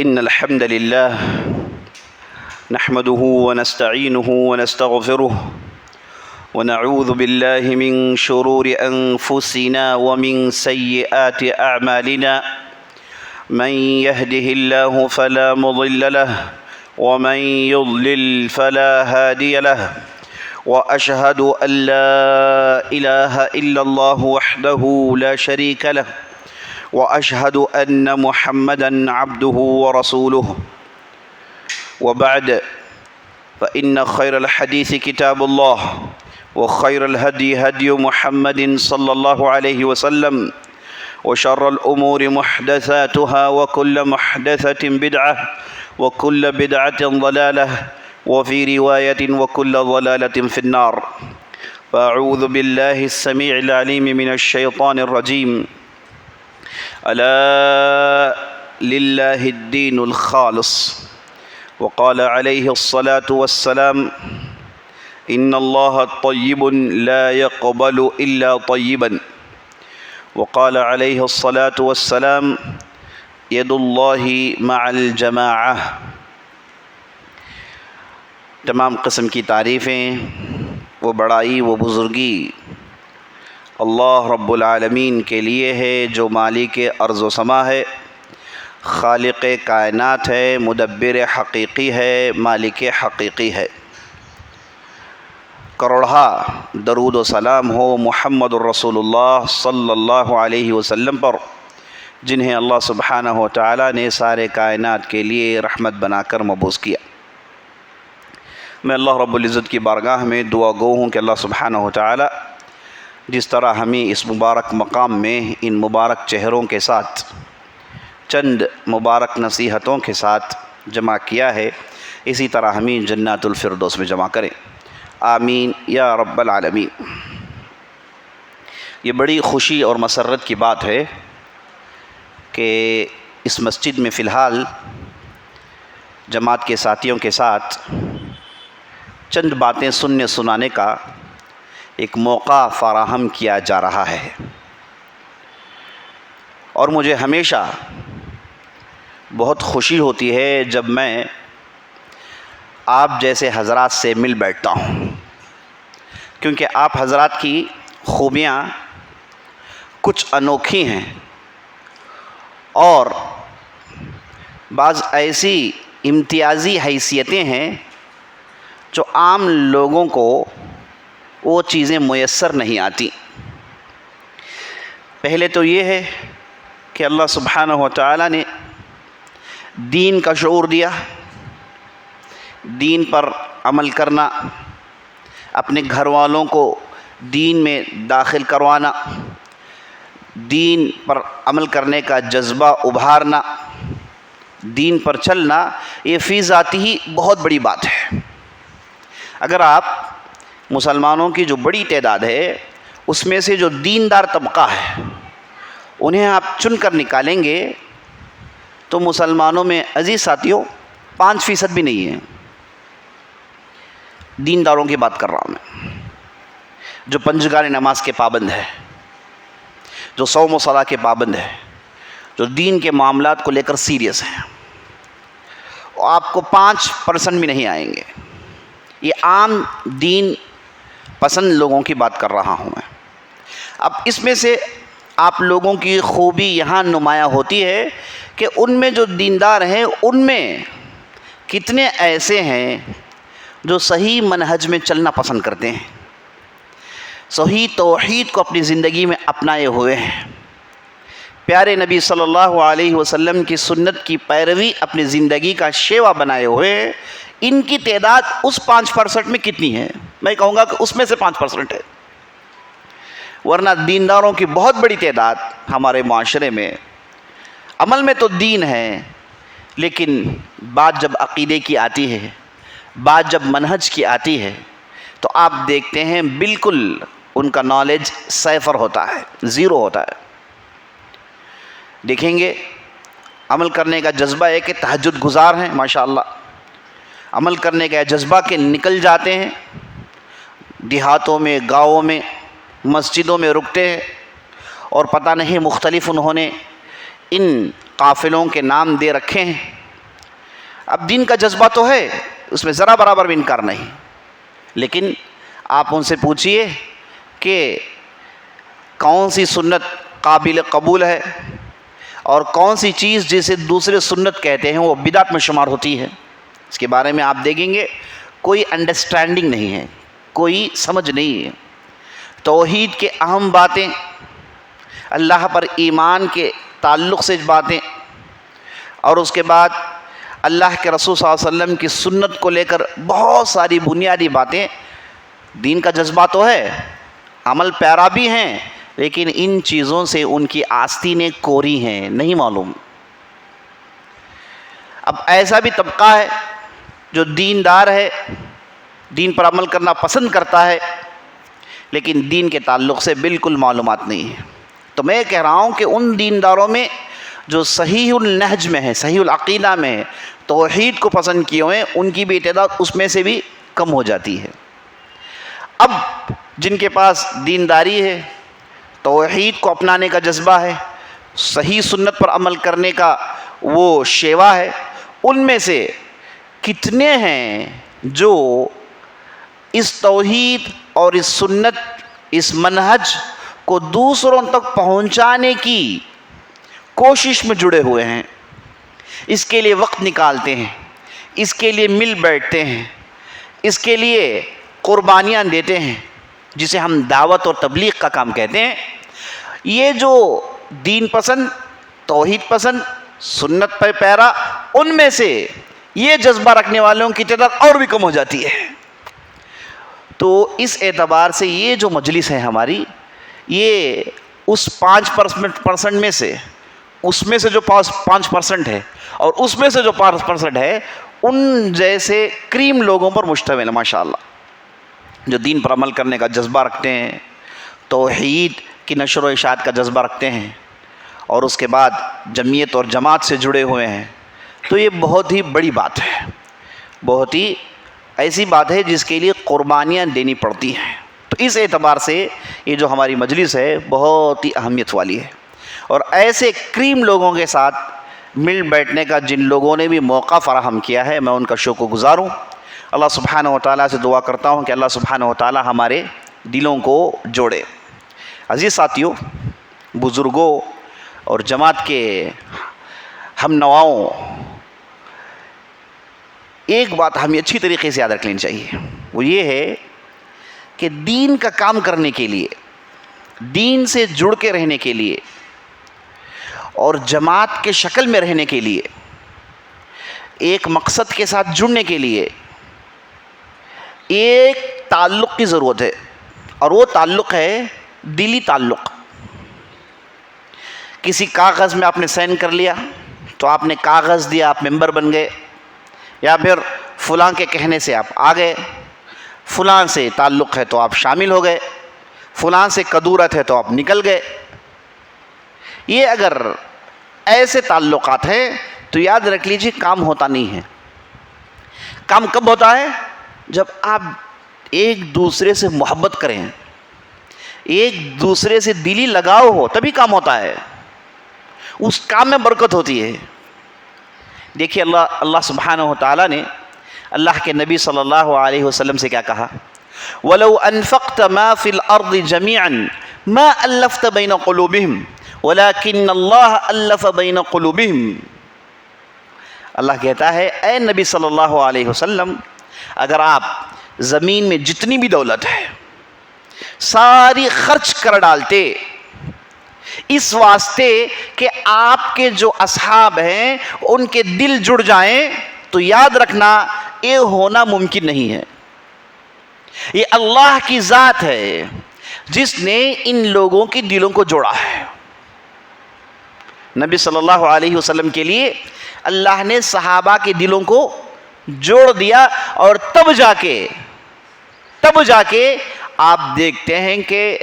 إن الحمد لله نحمده ونستعينه ونستغفره ونعوذ بالله من شرور أنفسنا ومن سيئات أعمالنا من يهده الله فلا مضل له ومن يضلل فلا هادي له وأشهد أن لا إله إلا الله وحده لا شريك له وأشهد أن محمدًا عبده ورسوله وبعد فإن خير الحديث كتاب الله وخير الهدي هدي محمد صلى الله عليه وسلم وشر الأمور محدثاتها وكل محدثة بدعة وكل بدعة ضلالة وفي رواية وكل ضلالة في النار فأعوذ بالله السميع العليم من الشيطان الرجيم ألا لله الدين الخالص وقال عليه الصلاة والسلام إن الله طيب لا يقبل إلا طيبا وقال عليه الصلاة والسلام يد الله مع الجماعة. تمام قسم کی تعریفیں، وہ بڑائی، وہ بزرگی اللہ رب العالمین کے لیے ہے جو مالک ارض و سما ہے، خالق کائنات ہے، مدبر حقیقی ہے، مالک حقیقی ہے. کروڑہا درود و سلام ہو محمد الرسول اللہ صلی اللہ علیہ وسلم پر، جنہیں اللہ سبحانہ و تعالیٰ نے سارے کائنات کے لیے رحمت بنا کر مبعوث کیا. میں اللہ رب العزت کی بارگاہ میں دعا گو ہوں کہ اللہ سبحانہ و تعالیٰ جس طرح ہمیں اس مبارک مقام میں ان مبارک چہروں کے ساتھ چند مبارک نصیحتوں کے ساتھ جمع کیا ہے، اسی طرح ہمیں جنات الفردوس میں جمع کریں، آمین یا رب العالمین. یہ بڑی خوشی اور مسرت کی بات ہے کہ اس مسجد میں فی الحال جماعت کے ساتھیوں کے ساتھ چند باتیں سننے سنانے کا ایک موقع فراہم کیا جا رہا ہے، اور مجھے ہمیشہ بہت خوشی ہوتی ہے جب میں آپ جیسے حضرات سے مل بیٹھتا ہوں، کیونکہ آپ حضرات کی خوبیاں کچھ انوکھی ہیں اور بعض ایسی امتیازی حیثیتیں ہیں جو عام لوگوں کو وہ چیزیں میسر نہیں آتی. پہلے تو یہ ہے کہ اللہ سبحانہ و تعالیٰ نے دین کا شعور دیا، دین پر عمل کرنا، اپنے گھر والوں کو دین میں داخل کروانا، دین پر عمل کرنے کا جذبہ ابھارنا، دین پر چلنا، یہ فی ذاتی ہی بہت بڑی بات ہے. اگر آپ مسلمانوں کی جو بڑی تعداد ہے اس میں سے جو دیندار طبقہ ہے انہیں آپ چن کر نکالیں گے تو مسلمانوں میں عزیز ساتھیوں 5% بھی نہیں ہے. دینداروں کی بات کر رہا ہوں میں، جو پنجگار نماز کے پابند ہے، جو صوم و صلاۃ کے پابند ہے، جو دین کے معاملات کو لے کر سیریس ہیں، آپ کو 5% بھی نہیں آئیں گے. یہ عام دین پسند لوگوں کی بات کر رہا ہوں میں. اب اس میں سے آپ لوگوں کی خوبی یہاں نمایاں ہوتی ہے کہ ان میں جو دیندار ہیں ان میں کتنے ایسے ہیں جو صحیح منہج میں چلنا پسند کرتے ہیں، صحیح توحید کو اپنی زندگی میں اپنائے ہوئے ہیں، پیارے نبی صلی اللہ علیہ وسلم کی سنت کی پیروی اپنی زندگی کا شیوا بنائے ہوئے ہیں. ان کی تعداد اس 5% میں کتنی ہے؟ میں کہوں گا کہ اس میں سے 5% ہے، ورنہ دینداروں کی بہت بڑی تعداد ہمارے معاشرے میں. عمل میں تو دین ہے، لیکن بات جب عقیدے کی آتی ہے، بات جب منہج کی آتی ہے تو آپ دیکھتے ہیں بالکل ان کا نالج صفر ہوتا ہے، زیرو ہوتا ہے. دیکھیں گے عمل کرنے کا جذبہ ہے کہ تہجد گزار ہیں ماشاءاللہ، عمل کرنے کا جذبہ کہ نکل جاتے ہیں دیہاتوں میں، گاؤں میں، مسجدوں میں رکتے ہیں، اور پتہ نہیں مختلف انہوں نے ان قافلوں کے نام دے رکھے ہیں اب دین کا جذبہ تو ہے، اس میں ذرا برابر بھی انکار نہیں، لیکن آپ ان سے پوچھئے کہ کون سی سنت قابل قبول ہے اور کون سی چیز جسے دوسرے سنت کہتے ہیں وہ بدعت میں شمار ہوتی ہے، اس کے بارے میں آپ دیکھیں گے کوئی انڈرسٹینڈنگ نہیں ہے، کوئی سمجھ نہیں ہے۔ توحید کے اہم باتیں، اللہ پر ایمان کے تعلق سے باتیں، اور اس کے بعد اللہ کے رسول صلی اللہ علیہ وسلم کی سنت کو لے کر بہت ساری بنیادی باتیں۔ دین کا جذبہ تو ہے، عمل پیرا بھی ہیں، لیکن ان چیزوں سے ان کی آستینیں کوری ہیں، نہیں معلوم۔ اب ایسا بھی طبقہ ہے جو دیندار ہے، دین پر عمل کرنا پسند کرتا ہے، لیکن دین کے تعلق سے بالکل معلومات نہیں ہے۔ تو میں کہہ رہا ہوں کہ ان دینداروں میں جو صحیح النہج میں ہے، صحیح العقیدہ میں ہے، توحید کو پسند کیے ہوئے، ان کی بھی تعداد اس میں سے بھی کم ہو جاتی ہے۔ اب جن کے پاس دینداری ہے، توحید کو اپنانے کا جذبہ ہے، صحیح سنت پر عمل کرنے کا وہ شیوا ہے، ان میں سے کتنے ہیں جو اس توحید اور اس سنت، اس منہج کو دوسروں تک پہنچانے کی کوشش میں جڑے ہوئے ہیں، اس کے لیے وقت نکالتے ہیں، اس کے لیے مل بیٹھتے ہیں، اس کے لیے قربانیاں دیتے ہیں، جسے ہم دعوت اور تبلیغ کا کام کہتے ہیں۔ یہ جو دین پسند، توحید پسند، سنت پر پیرا، ان میں سے یہ جذبہ رکھنے والوں کی تعداد اور بھی کم ہو جاتی ہے۔ تو اس اعتبار سے یہ جو مجلس ہے ہماری، یہ اس 5% میں سے، اس میں سے جو 5% ہے اور اس میں سے جو 5% ہے، ان جیسے کریم لوگوں پر مشتمل ہے ماشاءاللہ، جو دین پر عمل کرنے کا جذبہ رکھتے ہیں، توحید کی نشر و اشاعت کا جذبہ رکھتے ہیں، اور اس کے بعد جمعیت اور جماعت سے جڑے ہوئے ہیں۔ تو یہ بہت ہی بڑی بات ہے، بہت ہی ایسی بات ہے جس کے لیے قربانیاں دینی پڑتی ہیں۔ تو اس اعتبار سے یہ جو ہماری مجلس ہے بہت ہی اہمیت والی ہے، اور ایسے کریم لوگوں کے ساتھ مل بیٹھنے کا جن لوگوں نے بھی موقع فراہم کیا ہے، میں ان کا شکر گزار ہوں۔ اللہ سبحانہ و تعالیٰ سے دعا کرتا ہوں کہ اللہ سبحانہ و تعالیٰ ہمارے دلوں کو جوڑے۔ عزیز ساتھیوں، بزرگوں اور جماعت کے ہم نواؤں، ایک بات ہمیں اچھی طریقے سے یاد رکھ لینی چاہیے، وہ یہ ہے کہ دین کا کام کرنے کے لیے، دین سے جڑ کے رہنے کے لیے اور جماعت کے شکل میں رہنے کے لیے، ایک مقصد کے ساتھ جڑنے کے لیے ایک تعلق کی ضرورت ہے، اور وہ تعلق ہے دلی تعلق۔ کسی کاغذ میں آپ نے سائن کر لیا تو آپ نے کاغذ دیا، آپ ممبر بن گئے، یا پھر فلاں کے کہنے سے آپ آ گئے، فلاں سے تعلق ہے تو آپ شامل ہو گئے، فلاں سے کدورت ہے تو آپ نکل گئے۔ یہ اگر ایسے تعلقات ہیں تو یاد رکھ لیجیے کام ہوتا نہیں ہے۔ کام کب ہوتا ہے؟ جب آپ ایک دوسرے سے محبت کریں، ایک دوسرے سے دلی لگاؤ ہو، تبھی کام ہوتا ہے، اس کام میں برکت ہوتی ہے۔ دیکھیے اللہ سبحانہ و تعالیٰ نے اللہ کے نبی صلی اللہ علیہ وسلم سے کیا کہا؟ وَلَوْ أَنفَقْتَ مَا فِي الْأَرْضِ جَمِيعًا مَا أَلَّفْتَ بَيْنَ قُلُوبِهِمْ وَلَكِنَّ اللَّهَ أَلَّفَ بَيْنَ قُلُوبِهِمْ۔ اللہ کہتا ہے اے نبی صلی اللہ علیہ وسلم، اگر آپ زمین میں جتنی بھی دولت ہے ساری خرچ کر ڈالتے اس واسطے کہ آپ کے جو اصحاب ہیں ان کے دل جڑ جائیں، تو یاد رکھنا یہ ہونا ممکن نہیں ہے۔ یہ اللہ کی ذات ہے جس نے ان لوگوں کے دلوں کو جوڑا ہے۔ نبی صلی اللہ علیہ وسلم کے لیے اللہ نے صحابہ کے دلوں کو جوڑ دیا، اور تب جا کے آپ دیکھتے ہیں کہ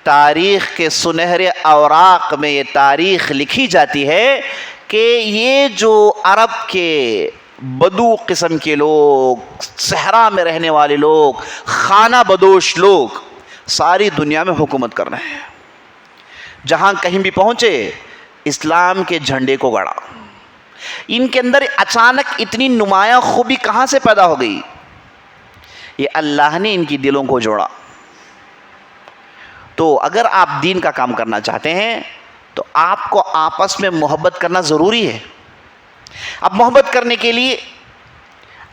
تاریخ کے سنہرے اوراق میں یہ تاریخ لکھی جاتی ہے کہ یہ جو عرب کے بدو قسم کے لوگ، صحرا میں رہنے والے لوگ، خانہ بدوش لوگ ساری دنیا میں حکومت کر رہے ہیں۔ جہاں کہیں بھی پہنچے اسلام کے جھنڈے کو گڑا، ان کے اندر اچانک اتنی نمایاں خوبی کہاں سے پیدا ہو گئی؟ یہ اللہ نے ان کی دلوں کو جوڑا۔ تو اگر آپ دین کا کام کرنا چاہتے ہیں تو آپ کو آپس میں محبت کرنا ضروری ہے۔ اب محبت کرنے کے لیے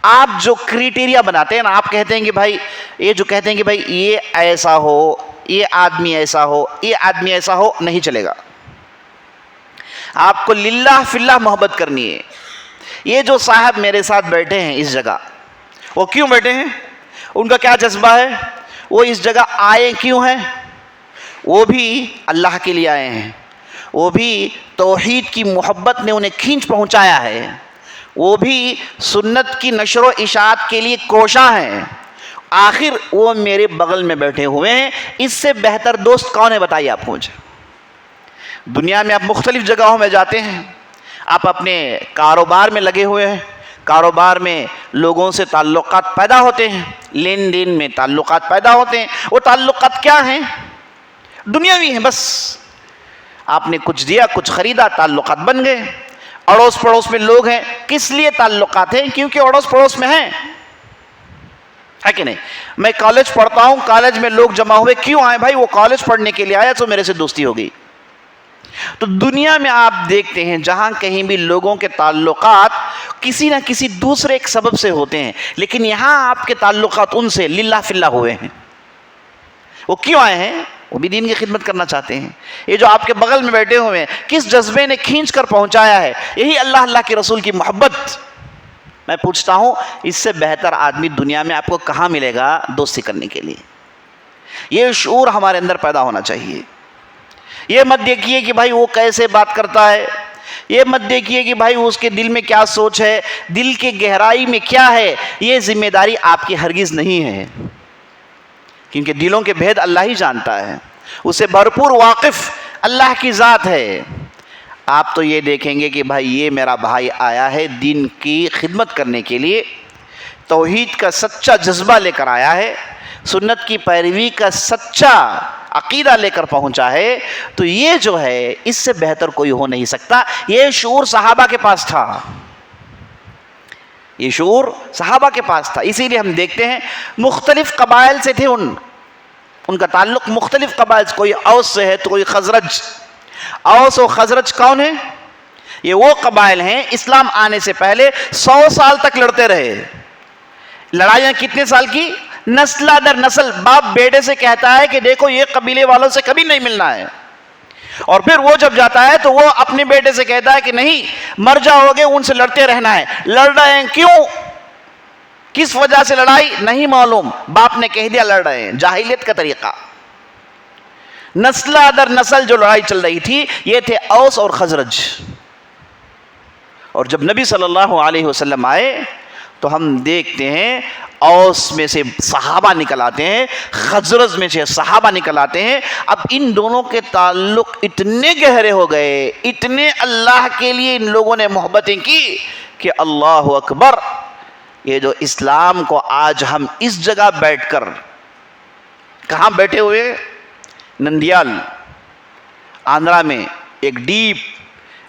آپ جو کریٹیریا بناتے ہیں نا، آپ کہتے ہیں کہ بھائی یہ جو کہتے ہیں کہ بھائی یہ ایسا ہو، یہ آدمی ایسا ہو، یہ آدمی ایسا ہو، نہیں چلے گا۔ آپ کو للہ فی اللہ محبت کرنی ہے۔ یہ جو صاحب میرے ساتھ بیٹھے ہیں اس جگہ، وہ کیوں بیٹھے ہیں؟ ان کا کیا جذبہ ہے؟ وہ اس جگہ آئے کیوں ہیں؟ وہ بھی اللہ کے لیے آئے ہیں، وہ بھی توحید کی محبت نے انہیں کھینچ پہنچایا ہے، وہ بھی سنت کی نشر و اشاعت کے لیے کوشاں ہیں۔ آخر وہ میرے بغل میں بیٹھے ہوئے ہیں، اس سے بہتر دوست کون ہے بتائیے آپ مجھے؟ دنیا میں آپ مختلف جگہوں میں جاتے ہیں، آپ اپنے کاروبار میں لگے ہوئے ہیں، کاروبار میں لوگوں سے تعلقات پیدا ہوتے ہیں، لین دین میں تعلقات پیدا ہوتے ہیں۔ وہ تعلقات کیا ہیں؟ دنیاوی ہیں، بس آپ نے کچھ دیا، کچھ خریدا، تعلقات بن گئے۔ اڑوس پڑوس میں لوگ ہیں، کس لیے تعلقات ہیں؟ کیونکہ اڑوس پڑوس میں ہیں، ہے کہ نہیں؟ میں کالج پڑھتا ہوں، کالج میں لوگ جمع ہوئے، کیوں آئے بھائی؟ وہ کالج پڑھنے کے لیے آیا تو میرے سے دوستی ہو گئی۔ تو دنیا میں آپ دیکھتے ہیں جہاں کہیں بھی لوگوں کے تعلقات کسی نہ کسی دوسرے ایک سبب سے ہوتے ہیں، لیکن یہاں آپ کے تعلقات ان سے للہ فی اللہ ہوئے ہیں۔ وہ کیوں آئے ہیں؟ وہ بھی دین کی خدمت کرنا چاہتے ہیں۔ یہ جو آپ کے بغل میں بیٹھے ہوئے ہیں، کس جذبے نے کھینچ کر پہنچایا ہے؟ یہی اللہ کے رسول کی محبت۔ میں پوچھتا ہوں اس سے بہتر آدمی دنیا میں آپ کو کہاں ملے گا دوستی کرنے کے لیے؟ یہ شعور ہمارے اندر پیدا ہونا چاہیے۔ یہ مت دیکھیے کہ بھائی وہ کیسے بات کرتا ہے، یہ مت دیکھیے کہ بھائی اس کے دل میں کیا سوچ ہے، دل کے گہرائی میں کیا ہے۔ یہ ذمہ داری آپ کی ہرگز نہیں ہے، کیونکہ دلوں کے بھید اللہ ہی جانتا ہے، اسے بھرپور واقف اللہ کی ذات ہے۔ آپ تو یہ دیکھیں گے کہ بھائی یہ میرا بھائی آیا ہے دین کی خدمت کرنے کے لیے، توحید کا سچا جذبہ لے کر آیا ہے، سنت کی پیروی کا سچا عقیدہ لے کر پہنچا ہے، تو یہ جو ہے اس سے بہتر کوئی ہو نہیں سکتا۔ یہ شعور صحابہ کے پاس تھا، یہ شعور صحابہ کے پاس تھا۔ اسی لیے ہم دیکھتے ہیں مختلف قبائل سے تھے، ان کا تعلق مختلف قبائل سے، کوئی اوس سے ہے تو کوئی خزرج۔ اوس و خزرج کون ہیں؟ یہ وہ قبائل ہیں اسلام آنے سے پہلے 100 سال تک لڑتے رہے۔ لڑائیاں کتنے سال کی؟ نسل در نسل، باپ بیٹے سے کہتا ہے کہ دیکھو یہ قبیلے والوں سے کبھی نہیں ملنا ہے، اور پھر وہ جب جاتا ہے تو وہ اپنے بیٹے سے کہتا ہے کہ نہیں، مر جاؤ گے ان سے لڑتے رہنا ہے۔ لڑ رہے ہیں کیوں؟ کس وجہ سے لڑائی نہیں معلوم، باپ نے کہہ دیا لڑ رہے ہیں، جاہلیت کا طریقہ۔ نسل در نسل جو لڑائی چل رہی تھی یہ تھے اوس اور خزرج۔ اور جب نبی صلی اللہ علیہ وسلم آئے تو ہم دیکھتے ہیں اوس میں سے صحابہ نکل آتے ہیں، خزرج میں سے صحابہ نکل آتے ہیں۔ اب ان دونوں کے تعلق اتنے گہرے ہو گئے، اتنے اللہ کے لیے ان لوگوں نے محبتیں کی کہ اللہ اکبر، یہ جو اسلام کو آج ہم اس جگہ بیٹھ کر، کہاں بیٹھے ہوئے؟ نندیال آندھرا میں ایک ڈیپ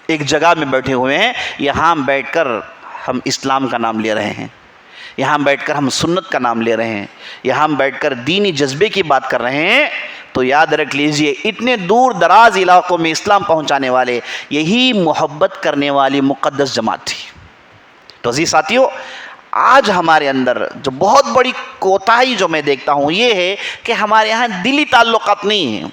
ایک جگہ میں بیٹھے ہوئے ہیں، یہاں بیٹھ کر ہم اسلام کا نام لے رہے ہیں، یہاں بیٹھ کر ہم سنت کا نام لے رہے ہیں، یہاں بیٹھ کر دینی جذبے کی بات کر رہے ہیں، تو یاد رکھ لیجئے اتنے دور دراز علاقوں میں اسلام پہنچانے والے یہی محبت کرنے والی مقدس جماعت تھی۔ تو عزیز ساتھیو، آج ہمارے اندر جو بہت بڑی کوتاہی جو میں دیکھتا ہوں یہ ہے کہ ہمارے یہاں دلی تعلقات نہیں ہیں،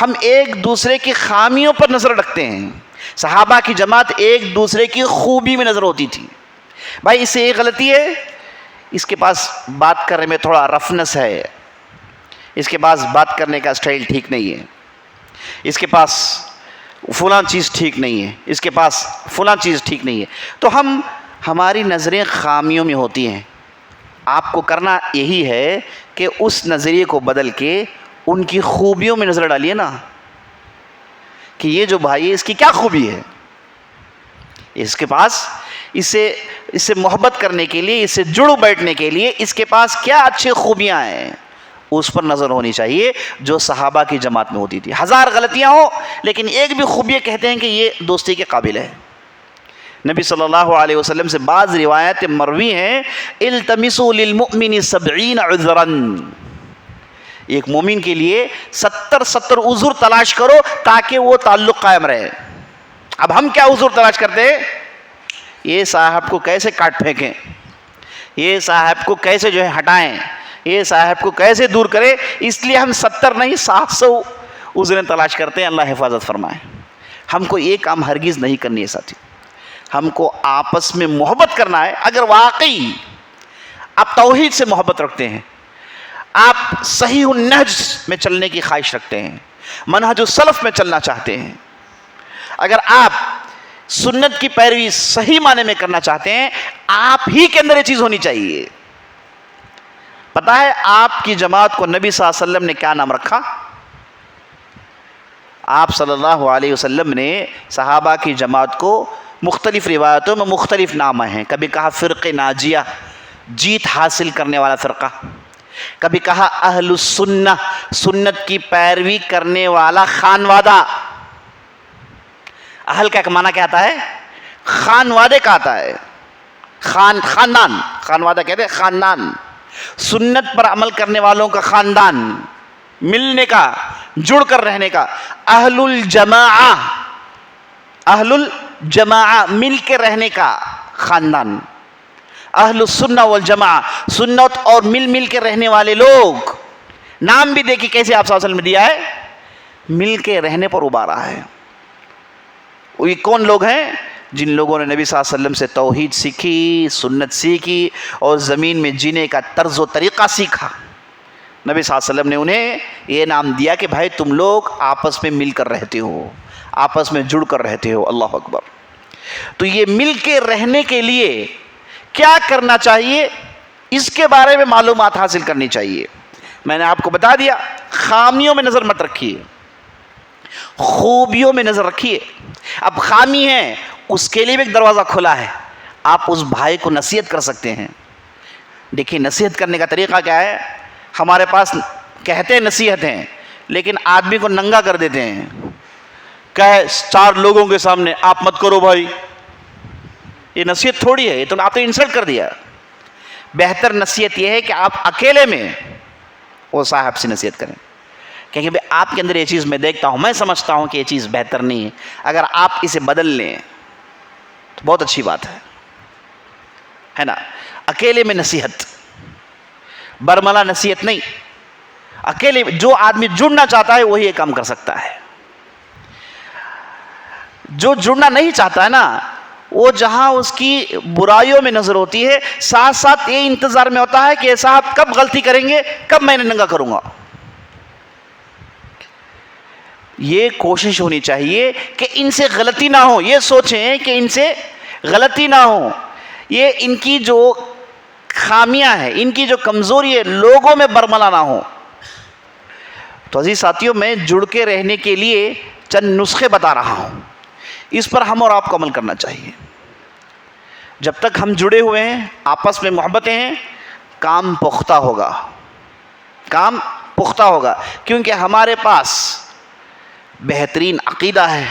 ہم ایک دوسرے کی خامیوں پر نظر رکھتے ہیں۔ صحابہ کی جماعت ایک دوسرے کی خوبی میں نظر ہوتی تھی۔ بھائی اس سے ایک غلطی ہے، اس کے پاس بات کرنے میں تھوڑا رفنس ہے، اس کے پاس بات کرنے کا سٹائل ٹھیک نہیں ہے، اس کے پاس فلاں چیز ٹھیک نہیں ہے، اس کے پاس فلاں چیز ٹھیک نہیں ہے، تو ہماری نظریں خامیوں میں ہوتی ہیں۔ آپ کو کرنا یہی ہے کہ اس نظریے کو بدل کے ان کی خوبیوں میں نظر ڈالیے نا، کہ یہ جو بھائی ہے اس کی کیا خوبی ہے، اس کے پاس اس سے محبت کرنے کے لیے، اس سے جڑ بیٹھنے کے لیے اس کے پاس کیا اچھی خوبیاں ہیں، اس پر نظر ہونی چاہیے جو صحابہ کی جماعت میں ہوتی تھی۔ ہزار غلطیاں ہوں لیکن ایک بھی خوبی کہتے ہیں کہ یہ دوستی کے قابل ہے۔ نبی صلی اللہ علیہ وسلم سے بعض روایت مروی ہیں، التمسوا للمؤمن 70 عذرا، ایک مومن کے لیے 70 عذر تلاش کرو تاکہ وہ تعلق قائم رہے۔ اب ہم کیا عذر تلاش کرتے ہیں؟ یہ صاحب کو کیسے کاٹ پھینکیں، یہ صاحب کو کیسے جو ہے ہٹائیں، یہ صاحب کو کیسے دور کریں، اس لیے ہم 70 نہیں 700 عذریں تلاش کرتے ہیں۔ اللہ حفاظت فرمائے۔ ہم کو یہ کام ہرگز نہیں کرنی ہے ساتھی، ہم کو آپس میں محبت کرنا ہے۔ اگر واقعی آپ توحید سے محبت رکھتے ہیں، آپ صحیح النہج میں چلنے کی خواہش رکھتے ہیں، منہج السلف میں چلنا چاہتے ہیں، اگر آپ سنت کی پیروی صحیح معنی میں کرنا چاہتے ہیں، آپ ہی کے اندر یہ چیز ہونی چاہیے۔ پتہ ہے آپ کی جماعت کو نبی صلی اللہ علیہ وسلم نے کیا نام رکھا؟ آپ صلی اللہ علیہ وسلم نے صحابہ کی جماعت کو مختلف روایتوں میں مختلف نام ہیں۔ کبھی کہا فرقہ ناجیہ، جیت حاصل کرنے والا فرقہ، کبھی کہا اہل السنہ، سنت کی پیروی کرنے والا خانوادہ۔ اہل کا معنی کیا آتا ہے؟ خانوادے کا آتا ہے، خاندان، خانوادہ کہتے ہیں خاندان، سنت پر عمل کرنے والوں کا خاندان، ملنے کا، جڑ کر رہنے کا۔ اہل الجماعہ، اہل الجماعہ، مل کے رہنے کا خاندان۔ اہل السنہ والجماعہ، سنت اور مل کے رہنے والے لوگ۔ نام بھی دیکھیں کیسے آپ صلی اللہ علیہ وسلم نے دیا ہے، مل کے رہنے پر ابھارا ہے۔ یہ کون لوگ ہیں؟ جن لوگوں نے نبی صلی اللہ علیہ وسلم سے توحید سیکھی، سنت سیکھی اور زمین میں جینے کا طرز و طریقہ سیکھا۔ نبی صلی اللہ علیہ وسلم نے انہیں یہ نام دیا کہ بھائی تم لوگ آپس میں مل کر رہتے ہو، آپس میں جڑ کر رہتے ہو۔ اللہ اکبر۔ تو یہ مل کے رہنے کے لیے کیا کرنا چاہیے، اس کے بارے میں معلومات حاصل کرنی چاہیے۔ میں نے آپ کو بتا دیا، خامیوں میں نظر مت رکھیے، خوبیوں میں نظر رکھیے۔ اب خامی ہے، اس کے لیے بھی ایک دروازہ کھلا ہے، آپ اس بھائی کو نصیحت کر سکتے ہیں۔ دیکھیے نصیحت کرنے کا طریقہ کیا ہے، ہمارے پاس کہتے ہیں نصیحت ہیں، لیکن آدمی کو ننگا کر دیتے ہیں، کہے 4 لوگوں کے سامنے آپ مت کرو بھائی۔ یہ نصیحت تھوڑی ہے، یہ تو آپ نے انسلٹ کر دیا۔ بہتر نصیحت یہ ہے کہ آپ اکیلے میں وہ صاحب سے نصیحت کریں، کیونکہ بھائی آپ کے اندر یہ چیز میں دیکھتا ہوں، میں سمجھتا ہوں کہ یہ چیز بہتر نہیں ہے، اگر آپ اسے بدل لیں تو بہت اچھی بات ہے نا۔ اکیلے میں نصیحت، برملا نصیحت نہیں، اکیلے جو آدمی جڑنا چاہتا ہے وہی یہ کام کر سکتا ہے۔ جو جڑنا نہیں چاہتا ہے نا، وہ جہاں اس کی برائیوں میں نظر ہوتی ہے، ساتھ ساتھ یہ انتظار میں ہوتا ہے کہ صاحب کب غلطی کریں گے، کب میں انہیں ننگا کروں گا۔ یہ کوشش ہونی چاہیے کہ ان سے غلطی نہ ہو، یہ سوچیں کہ ان سے غلطی نہ ہو، یہ ان کی جو خامیاں ہیں، ان کی جو کمزوری ہے، لوگوں میں برملا نہ ہو۔ تو عزیز ساتھیوں، میں جڑ کے رہنے کے لیے چند نسخے بتا رہا ہوں، اس پر ہم اور آپ کو عمل کرنا چاہیے۔ جب تک ہم جڑے ہوئے ہیں، آپس میں محبتیں ہیں، کام پختہ ہوگا، کام پختہ ہوگا، کیونکہ ہمارے پاس بہترین عقیدہ ہے،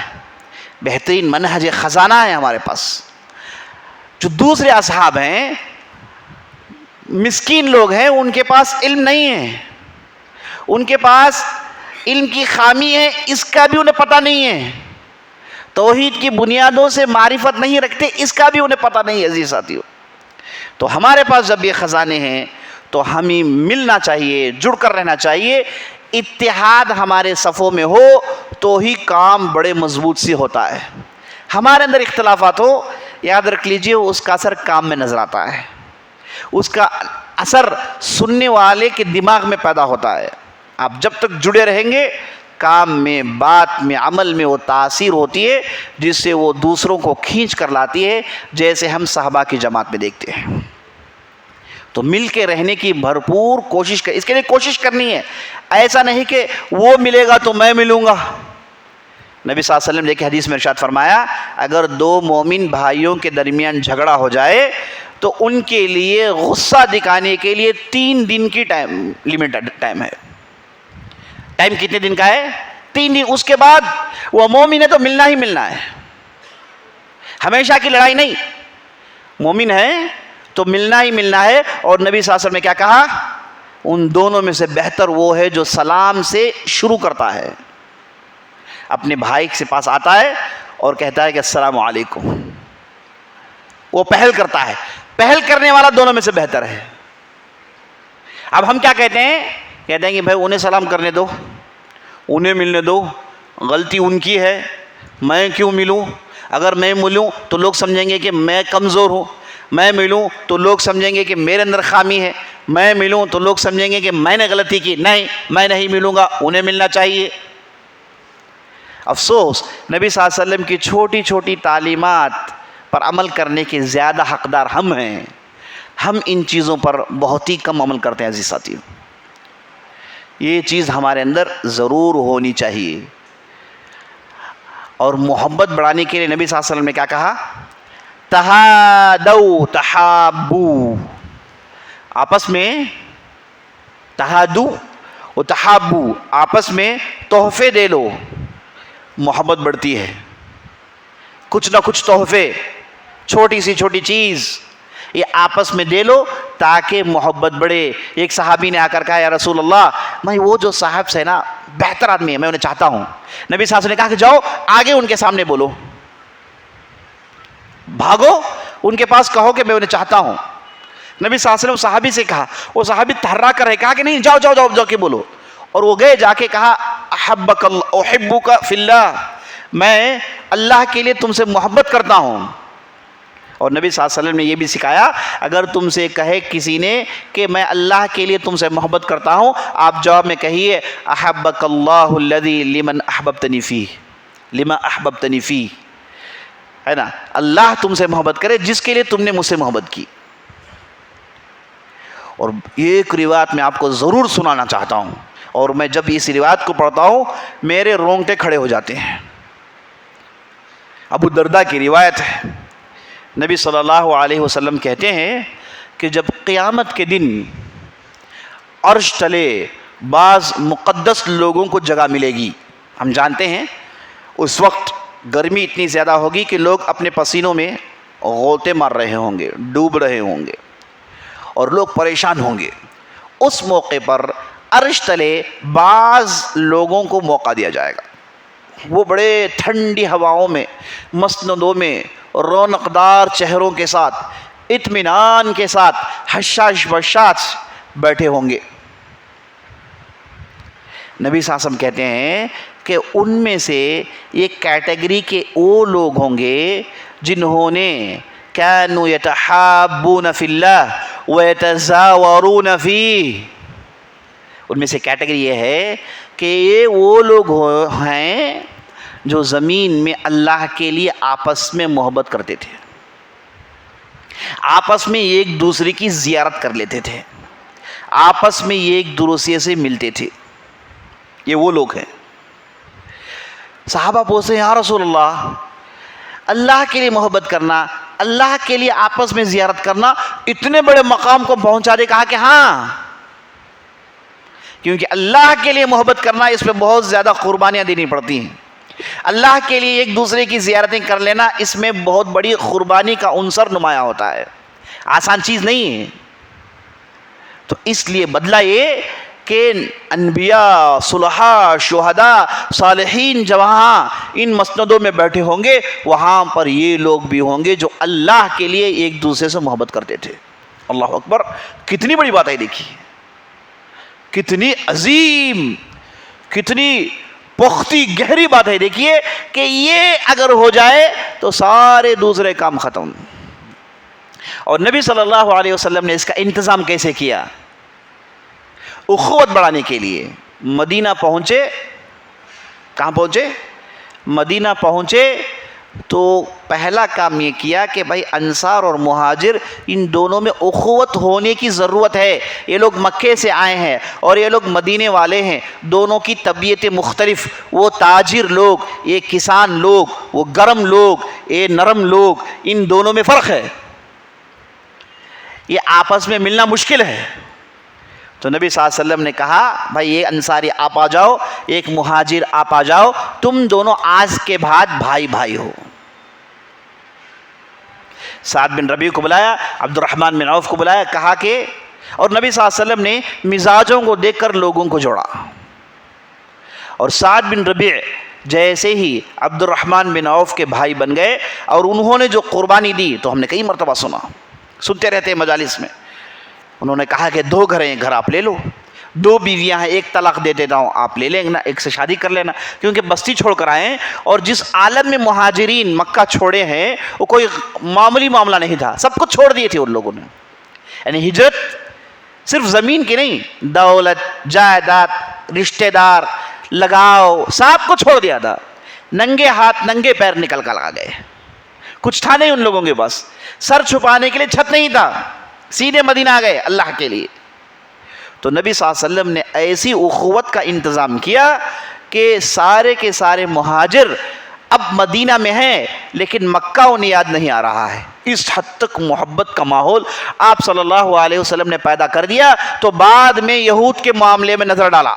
بہترین منہج خزانہ ہے ہمارے پاس۔ جو دوسرے اصحاب ہیں، مسکین لوگ ہیں، ان کے پاس علم نہیں ہے، ان کے پاس علم کی خامی ہے، اس کا بھی انہیں پتہ نہیں ہے، توحید کی بنیادوں سے معرفت نہیں رکھتے، اس کا بھی انہیں پتہ نہیں ہے۔ عزیز ساتھیو، تو ہمارے پاس جب یہ خزانے ہیں تو ہمیں ملنا چاہیے، جڑ کر رہنا چاہیے، اتحاد ہمارے صفوں میں ہو تو ہی کام بڑے مضبوط سے ہوتا ہے۔ ہمارے اندر اختلافات ہو، یاد رکھ لیجئے اس کا اثر کام میں نظر آتا ہے، اس کا اثر سننے والے کے دماغ میں پیدا ہوتا ہے۔ آپ جب تک جڑے رہیں گے، کام میں، بات میں، عمل میں وہ تاثیر ہوتی ہے جس سے وہ دوسروں کو کھینچ کر لاتی ہے، جیسے ہم صحابہ کی جماعت میں دیکھتے ہیں۔ تو مل کے رہنے کی بھرپور کوشش اس کے لیے کوشش کرنی ہے، ایسا نہیں کہ وہ ملے گا تو میں ملوں گا۔ نبی صلی اللہ علیہ وسلم نے حدیث میں ارشاد فرمایا، اگر 2 مومن بھائیوں کے درمیان جھگڑا ہو جائے تو ان کے لیے غصہ دکھانے کے لیے 3 دن کی لمیٹڈ ٹائم ہے۔ ٹائم کتنے دن کا ہے؟ 3 دن۔ اس کے بعد وہ مومن ہے تو ملنا ہی ملنا ہے۔ ہمیشہ کی لڑائی نہیں. مومن ہے تو ملنا ہی ملنا ہے. اور نبی صلی اللہ علیہ وسلم نے کیا کہا؟ ان دونوں میں سے بہتر وہ ہے جو سلام سے شروع کرتا ہے. اپنے بھائی کے پاس آتا ہے اور کہتا ہے کہ السلام علیکم. وہ پہل کرتا ہے. پہل کرنے والا دونوں میں سے بہتر ہے. اب ہم کیا کہتے ہیں کہ بھائی انہیں سلام کرنے دو, انہیں ملنے دو, غلطی ان کی ہے, میں کیوں ملوں؟ اگر میں ملوں تو لوگ سمجھیں گے کہ میں کمزور ہوں, میں ملوں تو لوگ سمجھیں گے کہ میرے اندر خامی ہے, میں ملوں تو لوگ سمجھیں گے کہ میں نے غلطی کی. نہیں, میں نہیں ملوں گا, انہیں ملنا چاہیے. افسوس نبی صلی اللہ علیہ وسلم کی چھوٹی چھوٹی تعلیمات پر عمل کرنے کے زیادہ حقدار ہم ہیں. ہم ان چیزوں پر بہت ہی کم عمل کرتے ہیں. عزیز ساتھیو, یہ چیز ہمارے اندر ضرور ہونی چاہیے. اور محبت بڑھانے کے لیے نبی صلی اللہ علیہ وسلم نے کیا کہا؟ تہادو تحابو. آپس میں تہادو و تحابو, آپس میں تحفے دے لو, محبت بڑھتی ہے. کچھ نہ کچھ تحفے, چھوٹی سی چھوٹی چیز یہ آپس میں دے لو تاکہ محبت بڑھے. ایک صحابی نے آ کر کہا یا رسول اللہ, میں وہ جو صاحب سے نا بہتر آدمی ہے, میں انہیں چاہتا ہوں. نبی صلی اللہ علیہ وسلم نے کہا کہ جاؤ آگے ان کے سامنے بولو, بھاگو ان کے پاس کہو کہ میں انہیں چاہتا ہوں. نبی صلی اللہ علیہ وسلم صحابی سے کہا, وہ صحابی تھرا کر ہے, کہا کہ نہیں جاؤ جاؤ جاؤ جا کے بولو. اور وہ گئے, جا کے کہا احبک اللہ احبک فی اللہ, میں اللہ کے لیے تم سے محبت کرتا ہوں. اور نبی صلی اللہ علیہ وسلم نے یہ بھی سکھایا, اگر تم سے کہے کسی نے کہ میں اللہ کے لیے تم سے محبت کرتا ہوں, آپ جواب میں کہیے احبک اللہ الذی لمن احببتنی فیہ, لما احببتنی فیہ, ہے نا, اللہ تم سے محبت کرے جس کے لیے تم نے مجھ سے محبت کی. اور ایک روایت میں آپ کو ضرور سنانا چاہتا ہوں, اور میں جب اس روایت کو پڑھتا ہوں میرے رونگٹے کھڑے ہو جاتے ہیں. ابو الدرداء کی روایت ہے, نبی صلی اللہ علیہ وسلم کہتے ہیں کہ جب قیامت کے دن عرش تلے بعض مقدس لوگوں کو جگہ ملے گی. ہم جانتے ہیں اس وقت گرمی اتنی زیادہ ہوگی کہ لوگ اپنے پسینوں میں غوطے مار رہے ہوں گے, ڈوب رہے ہوں گے, اور لوگ پریشان ہوں گے. اس موقع پر عرش تلے بعض لوگوں کو موقع دیا جائے گا. وہ بڑے ٹھنڈی ہواؤں میں, مسندوں میں, رونقدار چہروں کے ساتھ, اطمینان کے ساتھ, حشاش بشاش بیٹھے ہوں گے. نبی صلی اللہ علیہ وسلم کہتے ہیں کہ ان میں سے ایک کیٹیگری کے وہ لوگ ہوں گے جنہوں نے کانوا یتحابون فی اللہ ویتزاورون فیہ. ان میں سے کیٹیگری یہ ہے کہ یہ وہ لوگ ہیں جو زمین میں اللہ کے لیے آپس میں محبت کرتے تھے, آپس میں ایک دوسرے کی زیارت کر لیتے تھے, آپس میں ایک دوسرے سے ملتے تھے. یہ وہ لوگ ہیں. صحابہ پوچھتے ہیں یا رسول اللہ, اللہ کے لیے محبت کرنا, اللہ کے لیے آپس میں زیارت کرنا اتنے بڑے مقام کو پہنچا دے؟ کہا کہ ہاں, کیونکہ اللہ کے لیے محبت کرنا اس میں بہت زیادہ قربانیاں دینی پڑتی ہیں. اللہ کے لیے ایک دوسرے کی زیارتیں کر لینا اس میں بہت بڑی قربانی کا عنصر نمایاں ہوتا ہے, آسان چیز نہیں ہے. تو اس لیے بدلہ یہ کہ انبیاء, صلحاء, شہداء, صالحین جہاں ان مسندوں میں بیٹھے ہوں گے وہاں پر یہ لوگ بھی ہوں گے جو اللہ کے لیے ایک دوسرے سے محبت کرتے تھے. اللہ اکبر, کتنی بڑی بات ہے, دیکھیے کتنی عظیم, کتنی پختی گہری بات ہے. دیکھیے کہ یہ اگر ہو جائے تو سارے دوسرے کام ختم. اور نبی صلی اللہ علیہ وسلم نے اس کا انتظام کیسے کیا؟ اخوت بڑھانے کے لیے مدینہ پہنچے. کہاں پہنچے؟ مدینہ پہنچے تو پہلا کام یہ کیا کہ بھائی انصار اور مہاجر ان دونوں میں اخوت ہونے کی ضرورت ہے. یہ لوگ مکے سے آئے ہیں اور یہ لوگ مدینے والے ہیں, دونوں کی طبیعتیں مختلف. وہ تاجر لوگ, یہ کسان لوگ, وہ گرم لوگ, یہ نرم لوگ, ان دونوں میں فرق ہے. یہ آپس میں ملنا مشکل ہے. تو نبی صلی اللہ علیہ وسلم نے کہا بھائی یہ انصاری آپ آ جاؤ, ایک مہاجر آپ آ جاؤ, تم دونوں آج کے بعد بھائی بھائی ہو. سعد بن ربیع کو بلایا، عبد الرحمن بن عوف کو بلایا، کہا کہ اور نبی صلی اللہ علیہ وسلم نے مزاجوں کو دیکھ کر لوگوں کو جوڑا. اور سعد بن ربیع جیسے ہی عبد الرحمن بن عوف کے بھائی بن گئے اور انہوں نے جو قربانی دی تو ہم نے کئی مرتبہ سنتے رہتے ہیں مجالس میں. انہوں نے کہا کہ 2 گھر ہیں، گھر آپ لے لو، 2 بیویاں ہیں، 1 طلاق دے دیتا ہوں، آپ لے لیں نا، 1 سے شادی کر لینا. کیونکہ بستی چھوڑ کر آئے ہیں اور جس عالم میں مہاجرین مکہ چھوڑے ہیں وہ کوئی معمولی معاملہ نہیں تھا، سب کچھ چھوڑ دیے تھے ان لوگوں نے. یعنی ہجرت صرف زمین کی نہیں، دولت، جائیداد، رشتہ دار، لگاؤ، سب کو چھوڑ دیا تھا. ننگے ہاتھ ننگے پیر نکل کر آ گئے. کچھ تھا نہیں ان لوگوں کے پاس، سر چھپانے کے لیے چھت نہیں تھا، سیدھے مدینہ آ گئے اللہ کے لیے. تو نبی صلی اللہ علیہ وسلم نے ایسی اخوت کا انتظام کیا کہ سارے کے سارے مہاجر اب مدینہ میں ہیں لیکن مکہ انہیں یاد نہیں آ رہا ہے. اس حد تک محبت کا ماحول آپ صلی اللہ علیہ وسلم نے پیدا کر دیا. تو بعد میں یہود کے معاملے میں نظر ڈالا،